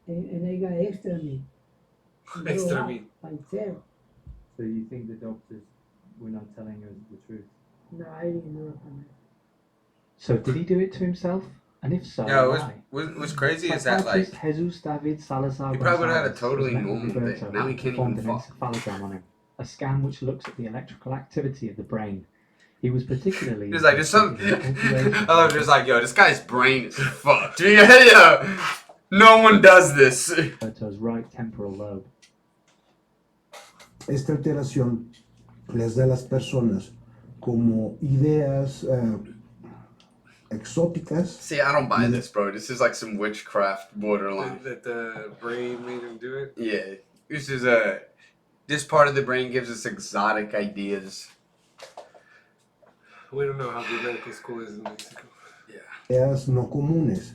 And I got extra meat. Extra meat. Myself. So, you think the doctors were not telling us the truth? No, I didn't know about that. So, did he do it to himself? And if so, Yeah, why? what's crazy is that like Psychiatrist Jesus David Salazar he probably would have had a Gonzalez totally was met with normal dick. Roberto Now he and can't performed even an fuck. encephalogram on him, a scan which looks at the electrical activity of the brain. He was particularly He's like, there's some. interested in the I love just like, yo, this guy's brain is fucked. Yeah, no one does this. Roberto's right temporal lobe. Esta alteración les da a las personas como ideas exóticas. See, I don't buy this, bro. This is like some witchcraft borderline. That the brain made him do it? Yeah, this part of the brain gives us exotic ideas. We don't know how good medical school is in Mexico. Ideas no comunes,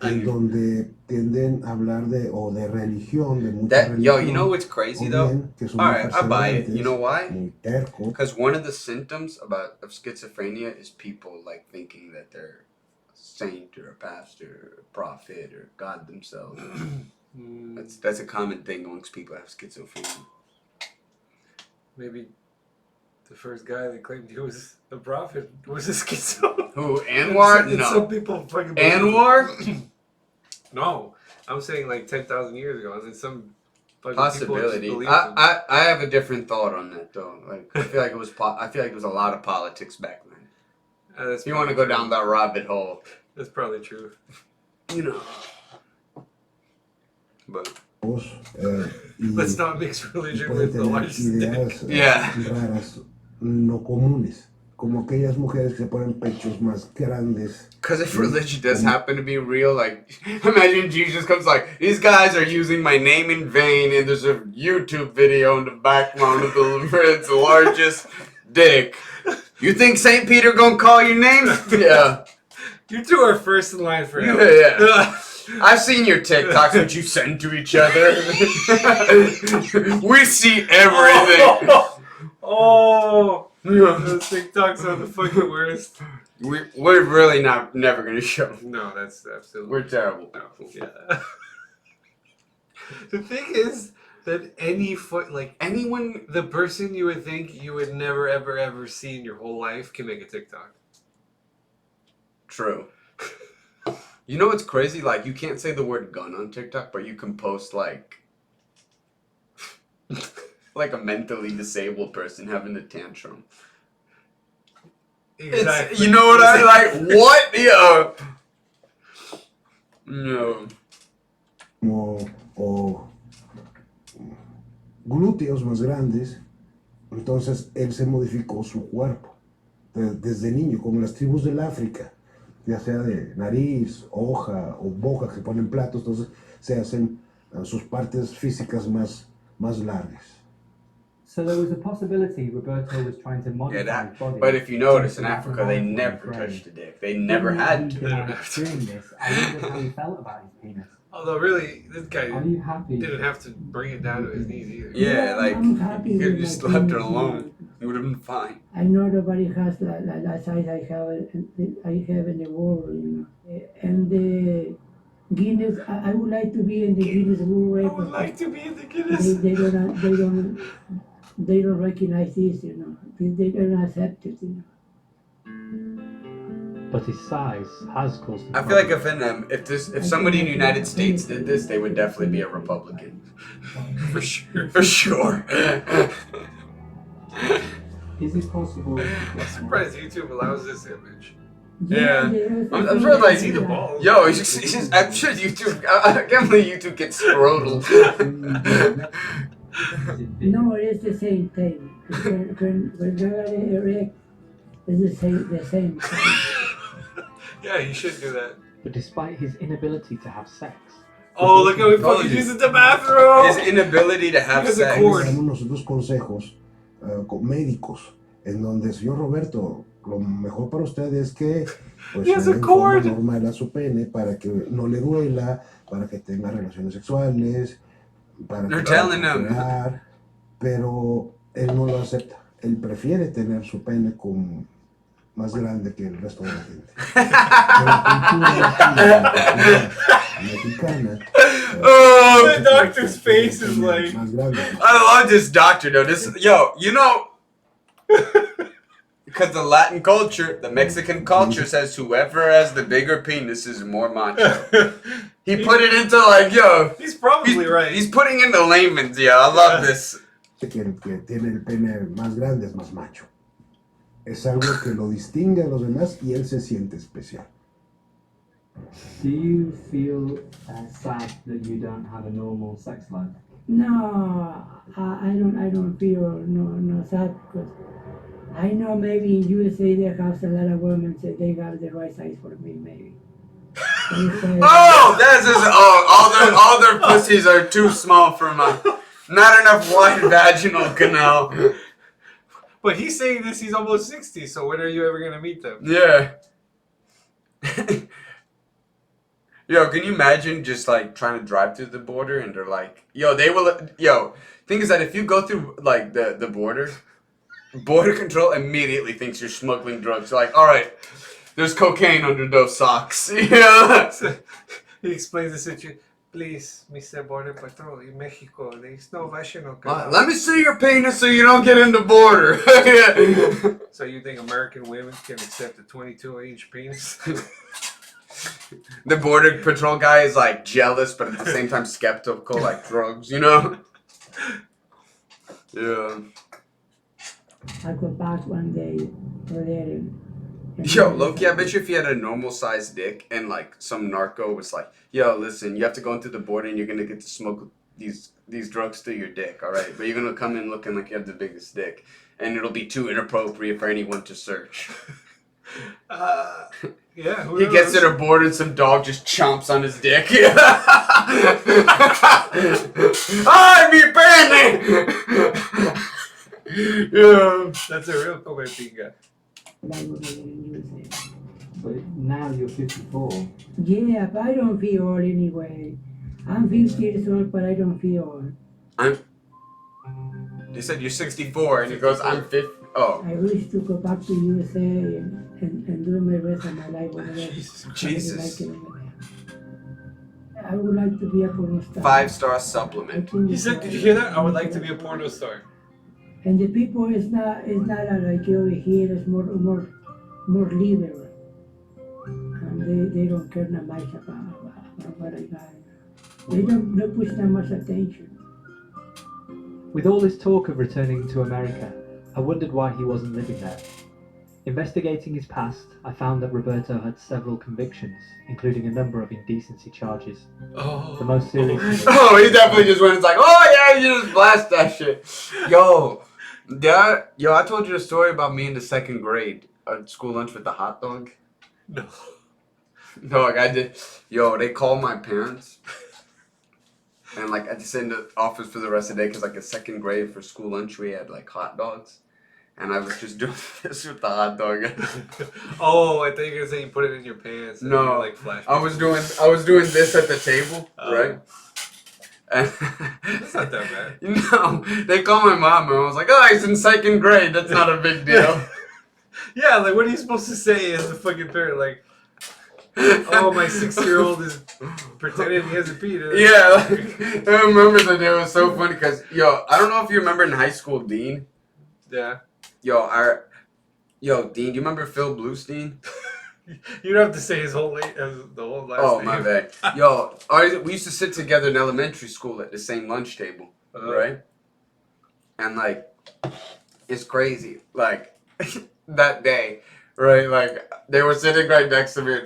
en donde tienden a hablar de religión, de mucha That religión. yo, you know what's crazy o though? bien que son All muy right, I buy it. perseverantes, You know why? muy tercos. Because one of the symptoms of schizophrenia is people like thinking that they're a saint or a pastor or a prophet or God themselves. That's a common thing amongst people who have schizophrenia. Maybe the first guy that claimed he was a prophet was a schizo. Who, Anwar? And No. some people fucking believe Anwar? it. No, I'm saying like 10,000 years ago, and then some fucking Possibility. people just believed him. I have a different thought on that though. Like I feel like it was I feel like there was a lot of politics back then. That's You want to probably go down true. that rabbit hole? That's probably true. You know. But Let's not mix religion pueden with the tener largest ideas dick. Yeah. raras, no comunes, como aquellas mujeres que ponen pechos más grandes. Because if religion does happen to be real, like, imagine Jesus comes like, these guys are using my name in vain, and there's a YouTube video in the background of the largest dick. You think St. Peter gonna call your name? Yeah. You two are first in line for help. Yeah. I've seen your TikToks that you send to each other. We see everything. Oh, those TikToks are the fucking worst. We're really never gonna show. No, that's absolutely. We're terrible. No, yeah. The thing is that anyone, the person you would think you would never ever ever see in your whole life can make a TikTok. True. You know what's crazy? Like, you can't say the word gun on TikTok, but you can post, like, like a mentally disabled person having a tantrum. Exactly. It's, you know what I like? What? Yo. No. O glúteos más grandes. Entonces él se modificó su cuerpo desde niño, como las tribus del África, ya sea de nariz, hoja o boca que ponen platos, entonces se hacen sus partes físicas más largas. So there was a possibility Roberto was trying to modify his body. But if you notice, in Africa, they never touched the dick. They never had to. Doing this, I wondered how he felt about his penis. Although really, this guy Are you happy? didn't have to bring it down to his knees either. Yeah, like, happy you could have with just my left it penis, alone. It would have been fine. I know nobody has the size I have in the world, you know. And the Guinness, I would like to be in the Guinness World Record. I would like to be in the Guinness. They don't recognize this, you know. They don't accept it, you know. But his size has caused. I feel like if somebody in the United States did this, they would definitely be a Republican. For sure. For sure. Is it possible? I'm surprised YouTube allows this image. Yeah. I'm sure like yo, I'm sure YouTube. I can't believe YouTube gets scrotal. No, it's the same thing. When you're erect, it's the same thing. Yeah, you should do that. But despite his inability to have sex. Oh, look how he fucking uses the bathroom. His inability to have sex. Damos nosotros consejos médicos, en donde, señor Roberto, lo mejor para usted es que pues se forma normal a su pene para que no le duela, para que tenga relaciones sexuales, para que pueda pero él no lo acepta. Él prefiere tener su pene como más grande que el resto de la gente. Mexicana. Oh, the doctor's face is like. I love this doctor though. You know, because the Latin culture, the Mexican culture says whoever has the bigger penis is more macho. He put it into like, yo. He's probably right. He's putting into layman's, yo. I love this. Que tiene el pene más grande es más macho. Es algo que lo distingue a los demás y él se siente especial. Do you feel sad that you don't have a normal sex life? No, I don't feel no sad because I know maybe in USA they have a lot of women say they got the right size for me maybe. Oh, that's just all their pussies are too small for my. Not enough wide vaginal canal. But he's saying this, he's almost 60, so when are you ever going to meet them? Yeah. Yo, can you imagine just like trying to drive through the border and they're like, thing is that if you go through like the border control immediately thinks you're smuggling drugs. They're like, all right, there's cocaine under those socks. Yeah. He explains the situation. Please, Mr. Border Patrol, in Mexico, there's no vaginal. Let me see your penis so you don't get in the border. So you think American women can accept a 22-inch penis? The border patrol guy is like jealous, but at the same time skeptical, like drugs, you know? Yeah. I go back one day over there Yo, Loki, I bet you if you had a normal sized dick and like some narco was like, yo, listen, you have to go into the border and you're gonna get to smoke these drugs through your dick, alright? But you're gonna come in looking like you have the biggest dick. And it'll be too inappropriate for anyone to search. Yeah, he gets to the border and some dog just chomps on his dick. Ay, mi pene! Yeah. That's a real come pinga. But now you're 54. Yeah, but I don't feel old anyway. I'm 50 years old, but I don't feel old. They said you're 64, and he goes, I'm 50. Oh. I wish to go back to USA and do the rest of my life over there. Jesus. I would like to be a porno star. 5-star supplement. He said, did you hear that? I would like to be a porno star. And the people is not like over here. It's more liberal. they don't care that much about what I got. They don't push that much attention. With all this talk of returning to America, I wondered why he wasn't living there. Investigating his past, I found that Roberto had several convictions, including a number of indecency charges. The most serious. Oh, he definitely just went and like, oh yeah, you just blast that shit. Yo, I told you a story about me in the second grade at school lunch with the hot dog. No. Dog, I did. Yo, they called my parents. And like I just sit in the office for the rest of the day because like in second grade for school lunch we had like hot dogs. And I was just doing this with the hot dog. Oh, I thought you were gonna say you put it in your pants. And No, you, like, flash I was doing this at the table, right? And That's not that bad. No, they called my mom and I was like, oh, he's in second grade. That's not a big deal. Yeah, like what are you supposed to say as a fucking parent? Like, oh, my 6-year-old is pretending he hasn't peed. Yeah, like, I remember that day. It was so funny because, yo, I don't know if you remember in high school, Dean. Yeah. Yo, Dean, do you remember Phil Bluestein? You don't have to say his whole the whole last name. Oh, my bad. Yo, we used to sit together in elementary school at the same lunch table, right? And, like, it's crazy. Like, that day, right? Like, they were sitting right next to me.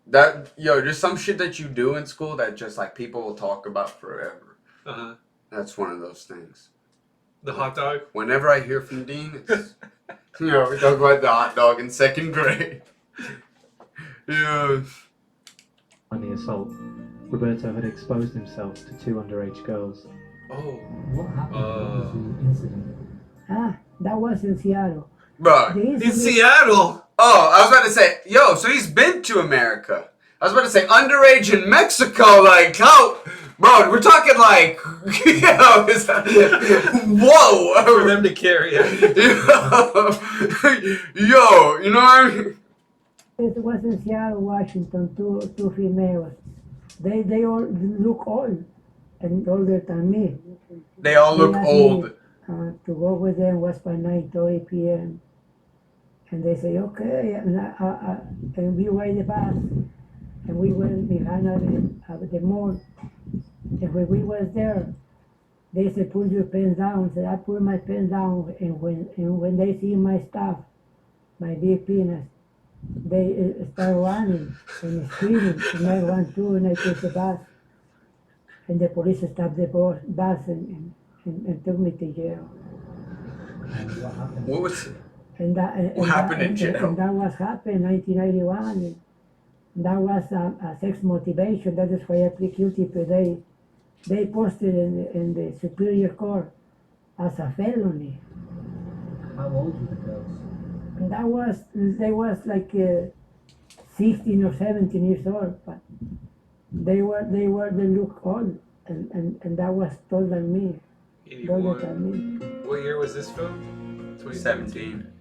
There's some shit that you do in school that just, like, people will talk about forever. Uh-huh. That's one of those things. The hot dog? Whenever I hear from Dean, it's, we talk about the hot dog in second grade. Yeah. On the assault, Roberto had exposed himself to 2 underage girls. Oh. What happened? What was the incident? That was in Seattle. Bro, in Seattle? Oh, I was about to say, yo, so he's been to America. I was about to say, underage in Mexico, like, how... Bro, we're talking like, whoa. For them to carry it. Yo, you know what I mean? It was in Seattle, Washington, two females. They all look old and older than me. They all look old. Me, to go with them was by 9:30 p.m. And they say, okay, and we ride the bus. And we went behind the mall. And when we was there, they said, put your pen down. I said, I put my pen down. And when they see my stuff, my big penis, they start running and screaming. And I run too, and I take the bus. And the police stopped the bus and took me to jail. And what happened? What was it? What happened in jail? And that was happened in 1991. That was a sex motivation. That is why I plead guilty today. They posted in the Superior Court as a felony. How old were the girls? And they was like 16 or 17 years old, but they look old, and that was taller than me. 81. What year was this film? 2017.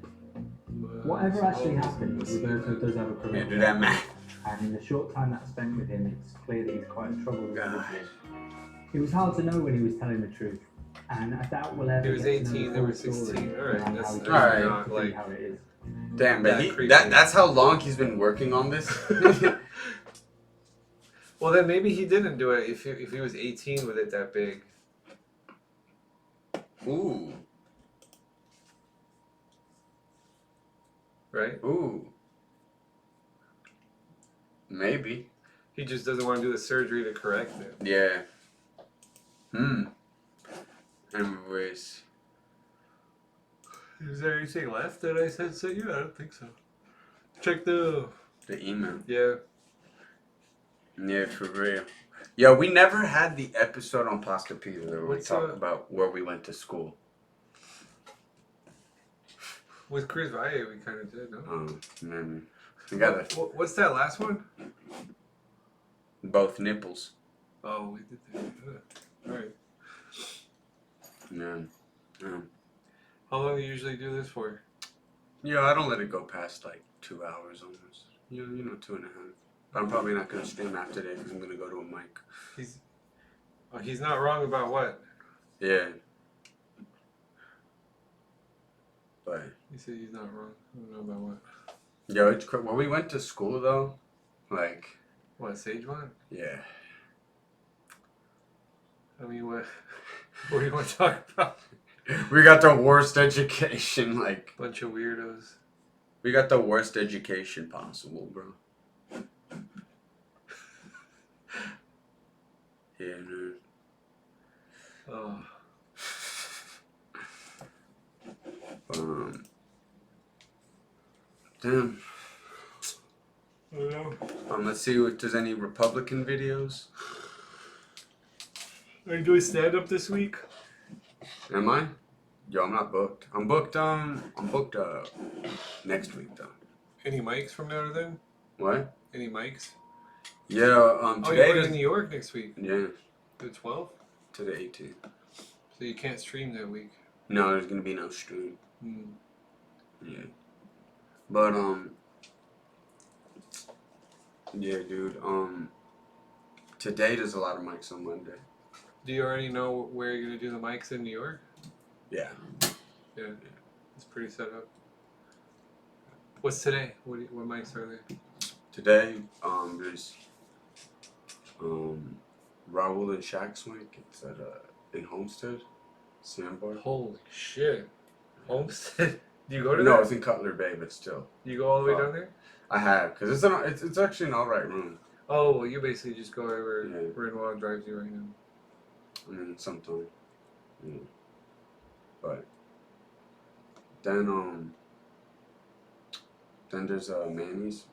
Whatever actually happened, Roberto does have a criminal. Yeah, do that math. And in the short time that spent with him, it's clear that he's quite a troubled individual. It was hard to know when he was telling the truth, and I doubt we'll ever. He was get to know 18, the they were full 16. story All right, and that's how he not came like- to be how it is. Damn, but creepy. that's how long he's been working on this? Well, then maybe he didn't do it if he was 18 with it that big. Ooh. Right? Ooh. Maybe. He just doesn't want to do the surgery to correct it. Yeah. Anyways. Is there anything left that I sent you? I don't think so. Check the email. Yeah. Yeah, for real. Yeah, we never had the episode on Pasta Pizza where we What's talk about where we went to school. With Chris Valle, we kind of did, no? Oh, man. We got What's that last one? both nipples. Oh, we did that. All right. Yeah. Yeah. How long do you usually do this for? Yeah, I don't let it go past like 2 hours almost. You know, 2.5. But I'm probably not going to stream after that because I'm going to go to a mic. He's not wrong about what? Yeah. But He said he's not wrong. I don't know about what. yo, it's when we went to school though, Like, What, Sage one? yeah. I mean, what do you want to talk about? We got the worst education, like. Bunch of weirdos. We got the worst education possible, bro. Yeah, dude. Oh. Damn. I don't know. Let's see if there's any Republican videos. Are you doing stand-up this week? Am I? Yo, I'm not booked. I'm booked next week though. Any mics from now to then? What? Any mics? Yeah, today you're in New York next week. Yeah. The 12th? To the 18th. So you can't stream that week. No, there's gonna be no stream. Hmm. Yeah. But yeah, dude. Today there's a lot of mics on Monday. Do you already know where you're gonna do the mics in New York? Yeah. Yeah. It's pretty set up. What's today? What mics are there? Today, there's Raul and Shaq Swink. It's at in Homestead, Sandbar. Holy shit! Homestead? Do you go to No, that? it's in Cutler Bay, but still. You go all the way down there? I have, cause it's actually an alright room. Oh, well, you basically just go wherever Renwald drives you right now. I mean, sometimes. Yeah. But then there's Manny's,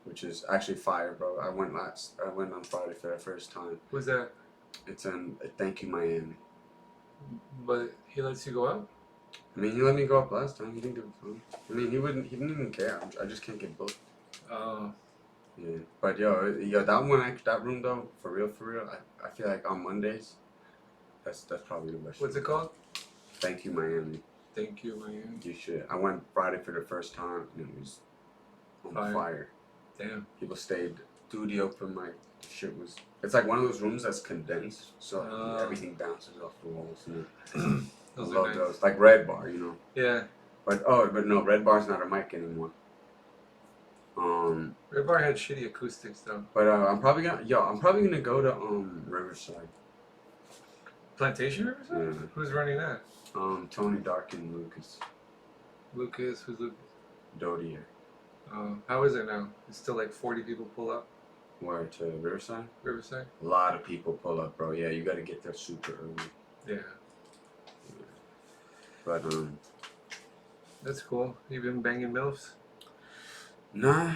which is actually fire, bro. I went on Friday for the first time. Who's that? It's in Thank You Miami. But he lets you go out? I mean, he let me go up last time. He didn't give a fuck. I mean, he didn't even care. I just can't get booked. Oh. Yeah. But yo, that room though, for real, I feel like on Mondays, that's probably the best. What's it called? Thank You Miami. Thank You Miami. You should. I went Friday for the first time and it was on fire. Damn. People stayed. Dude, the open mic shit was. It's like one of those rooms that's condensed, so everything bounces off the walls. And those I love are nice. those. Like Red Bar, you know. Yeah. But no, Red Bar's not a mic anymore. Red Bar had shitty acoustics though. But I'm probably gonna go to Riverside. Plantation Riverside? Yeah. Who's running that? Tony Dark and Lucas. Lucas, who's Lucas? Dodier. How is it now? It's still like 40 people pull up. Where to Riverside? Riverside? A lot of people pull up, bro. Yeah, you gotta get there super early. Yeah. But that's cool. You been banging MILFs? Nah,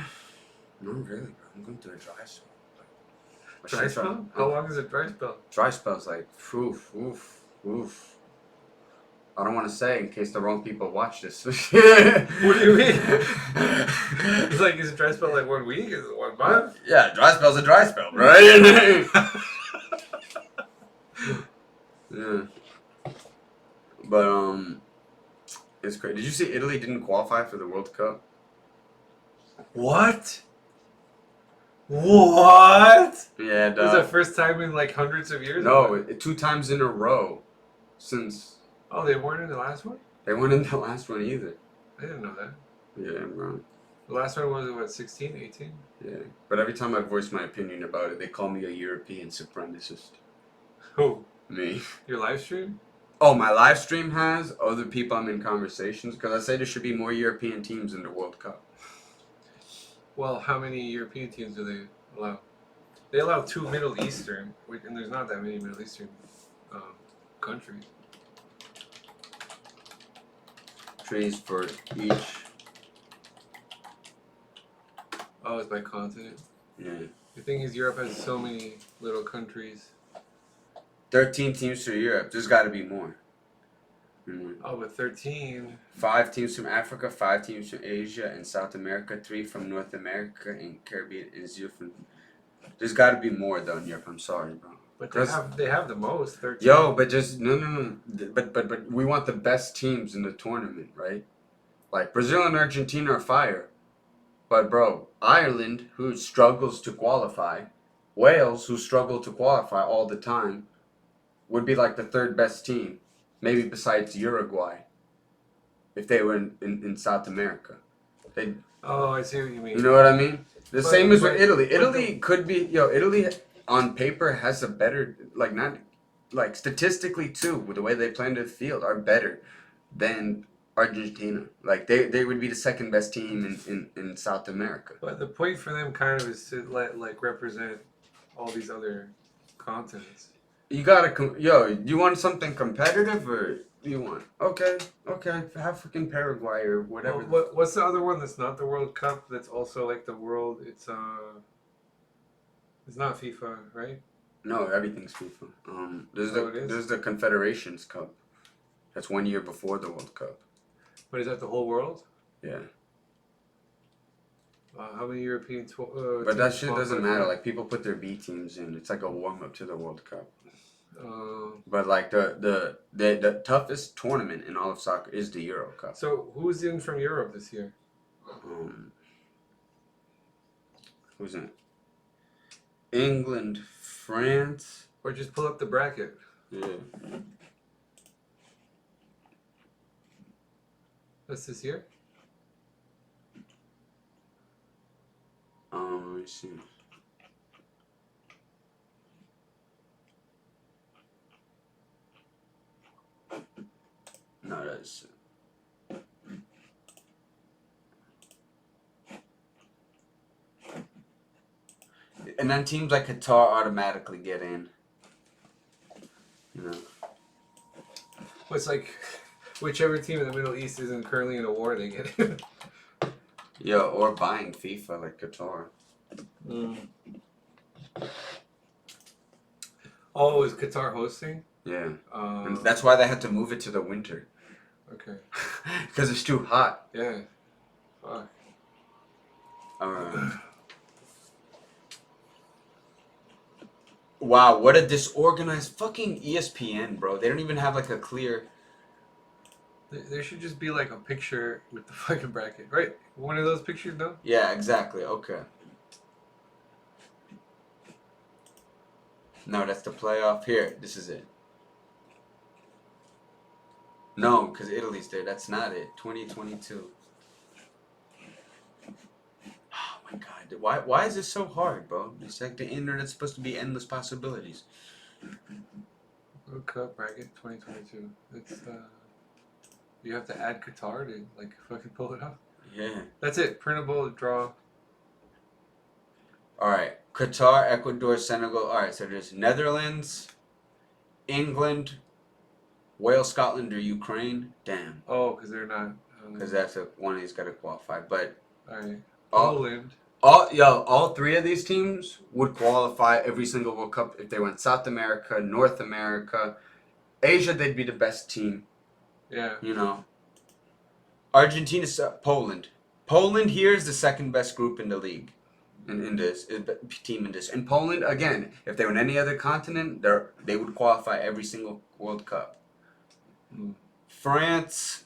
not really, bro. I'm going through a dry spell. Dry spell? How long is a dry spell? Dry spell's like, oof. I don't want to say in case the wrong people watch this. What do you mean? It's like, is a dry spell like 1 week? Is it 1 month? Yeah, dry spell's a dry spell, right? Yeah. But it's crazy. Did you see Italy didn't qualify for the World Cup? What? What? Yeah, This is the first time in like hundreds of years? No, 2 times in a row since. Oh, they weren't in the last one? They weren't in the last one either. I didn't know that. Yeah, bro. The last one was, what, 16, 18? Yeah. But every time I voice my opinion about it, they call me a European supremacist. Who? Me. Your live stream? Oh, my live stream has other people I'm in conversations because I say there should be more European teams in the World Cup. Well, how many European teams do they allow? They allow 2 Middle Eastern, and there's not that many Middle Eastern countries. Trees for each. Oh, it's by continent? Yeah. The thing is, Europe has so many little countries. 13 teams for Europe. There's got to be more. Oh, but 13. 5 teams from Africa, 5 teams from Asia and South America, 3 from North America and Caribbean, and 0 from. There's got to be more though in Europe. I'm sorry, bro. But they have the most, 13. Yo, but just no. But we want the best teams in the tournament, right? Like Brazil and Argentina are fire, but bro, Ireland, who struggles to qualify, Wales, who struggle to qualify all the time, would be like the 3rd best team, maybe besides Uruguay, if they were in South America. Oh, I see what you mean. You know what I mean? The same as with Italy. Italy could be, Italy on paper has a better, like, not, like, statistically too, with the way they play in the field, are better than Argentina. Like, they would be the second best team in South America. But the point for them kind of is to represent all these other continents. You gotta, you want something competitive or you want, okay, have freaking Paraguay or whatever. What's the other one that's not the World Cup? That's also like the world. It's not FIFA, right? No, everything's FIFA. There's the Confederations Cup. That's 1 year before the World Cup. But is that the whole world? Yeah. How many European? But that shit doesn't matter. Like, people put their B teams in. It's like a warm up to the World Cup. But like the toughest tournament in all of soccer is the Euro Cup. So who's in from Europe this year? Who's in? England, France. Or just pull up the bracket. Yeah. That's this year? Let me see. No, that's. And then teams like Qatar automatically get in. You know. Well, it's like whichever team in the Middle East isn't currently in a war, they get in. Yeah, or buying FIFA like Qatar. Oh, is Qatar hosting? Yeah. And that's why they had to move it to the winter. Okay. Because it's too hot. Yeah. Fuck. Wow, what a disorganized fucking ESPN, bro. They don't even have like a clear. There should just be like a picture with the fucking bracket, right? One of those pictures, no? Yeah, exactly. Okay. No, that's the playoff. Here, this is it. No, because Italy's there. That's not it. 2022. Oh my god. Why is this so hard, bro? It's like the internet's supposed to be endless possibilities. World Cup bracket 2022. It's you have to add Qatar to like fucking pull it up. Yeah. That's it. Printable draw. Alright. Qatar, Ecuador, Senegal. Alright, so there's Netherlands, England, Wales, Scotland, or Ukraine. Damn. Oh, because they're not. Because that's one of these got to qualify. But Alright. Poland. All three of these teams would qualify every single World Cup if they went South America, North America, Asia. They'd be the best team. Yeah. You know. Argentina, Poland. Poland here is the second best group in the league. In this team in this. And Poland, again, if they were in any other continent, they would qualify every single World Cup. France,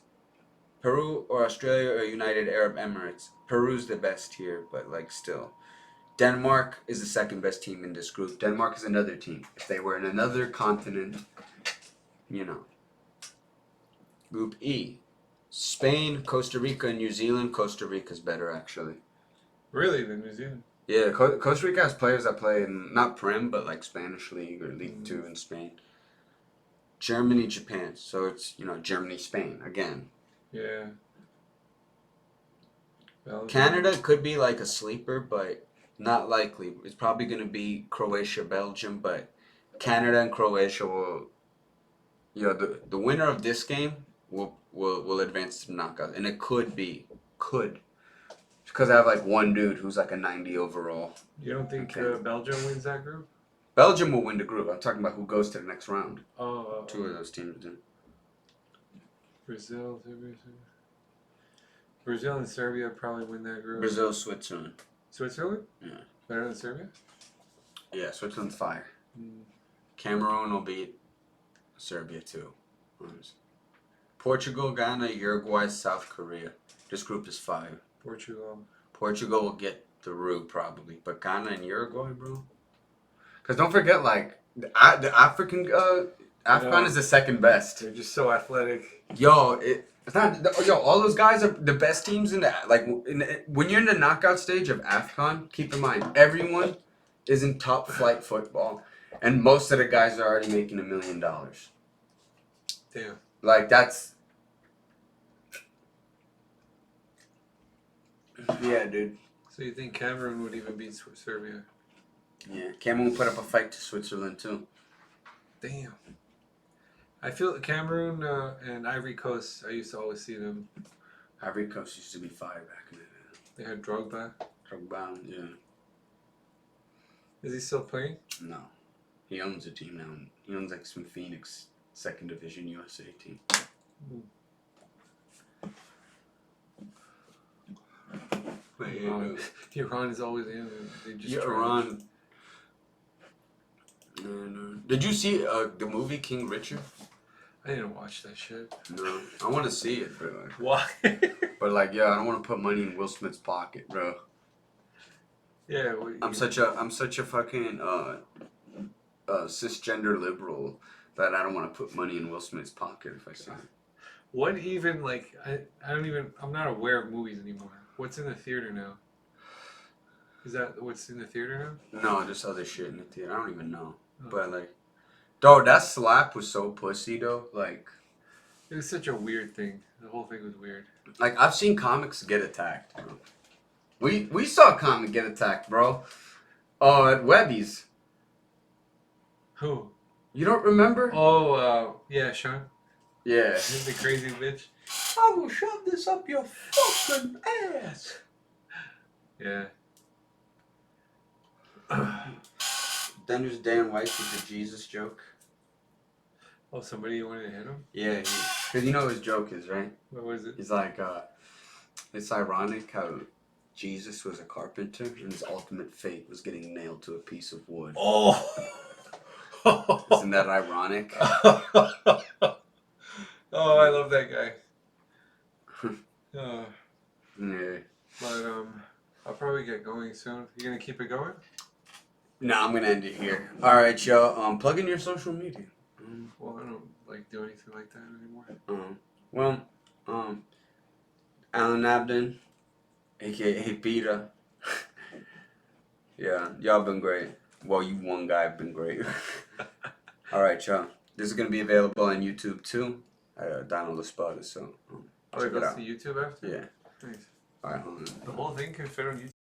Peru, or Australia, or United Arab Emirates. Peru's the best here, but like still. Denmark is the second best team in this group. Denmark is another team. If they were in another continent, you know. Group E. Spain, Costa Rica, and New Zealand. Costa Rica's better, actually. Really? Than New Zealand? Yeah, Costa Rica has players that play in, not Prem, but like Spanish League or League 2 in Spain. Germany, Japan. So it's, Germany, Spain, again. Yeah. Belgium. Canada could be like a sleeper, but not likely. It's probably going to be Croatia, Belgium, but Canada and Croatia will, the winner of this game will advance to the knockout. And it could. Because I have like one dude who's like a 90 overall. You don't think Belgium wins that group? Belgium will win the group. I'm talking about who goes to the next round. Oh. Two of those teams do. Brazil, Brazil and Serbia probably win that group. Brazil, Switzerland. Switzerland? Yeah. Better than Serbia? Yeah, Switzerland's fire. Cameroon will beat Serbia too. Portugal, Ghana, Uruguay, South Korea. This group is fire. Portugal will get through probably, but Ghana and Uruguay, bro. Because don't forget, like the African AFCON is the second best. They're just so athletic. Yo, It's not. Yo, all those guys are the best teams in the like. When you're in the knockout stage of AFCON, keep in mind everyone is in top flight football, and most of the guys are already making $1 million. Damn. Like that's. Yeah, dude. So you think Cameroon would even beat Serbia? Yeah, Cameroon put up a fight to Switzerland too. Damn. I feel Cameroon and Ivory Coast, I used to always see them. Ivory Coast used to be fire back in the day. They had Drogba. Drogba, yeah. Is he still playing? No. He owns a team now. He owns like some Phoenix 2nd Division USA team. Iran is always in. They just Iran. Did you see the movie King Richard? I didn't watch that shit. No, I want to see it, but like, why? But like, yeah, I don't want to put money in Will Smith's pocket, bro. Yeah, I'm such a fucking cisgender liberal that I don't want to put money in Will Smith's pocket if I see it. What even like I'm not aware of movies anymore. What's in the theater now? Is that what's in the theater now? No, just other shit in the theater. I don't even know. But like, dog, that slap was so pussy though. Like, it was such a weird thing. The whole thing was weird. Like I've seen comics get attacked, bro. We saw a comic get attacked, bro. At Webby's. Who? You don't remember? Oh, yeah, Sean. Yeah. The crazy bitch. I will shove this up your fucking ass. Yeah. Then there's Dan White with the Jesus joke. Oh, somebody wanted to hit him? Yeah, because you know what his joke is, right? What was it? He's like, it's ironic how Jesus was a carpenter and his ultimate fate was getting nailed to a piece of wood. Oh! Isn't that ironic? Oh, I love that guy. Yeah. But I'll probably get going soon. You gonna keep it going? No, I'm gonna end it here. All right, y'all. Plug in your social media. Well, I don't like do anything like that anymore. Alan Abden, aka Pita. Yeah, y'all been great. Well, you one guy have been great. All right, y'all. This is gonna be available on YouTube too. Donald the Spotter, so Oh, it check it goes out. to YouTube after? Yeah. Nice. All right, hold on. The whole thing can fit on YouTube?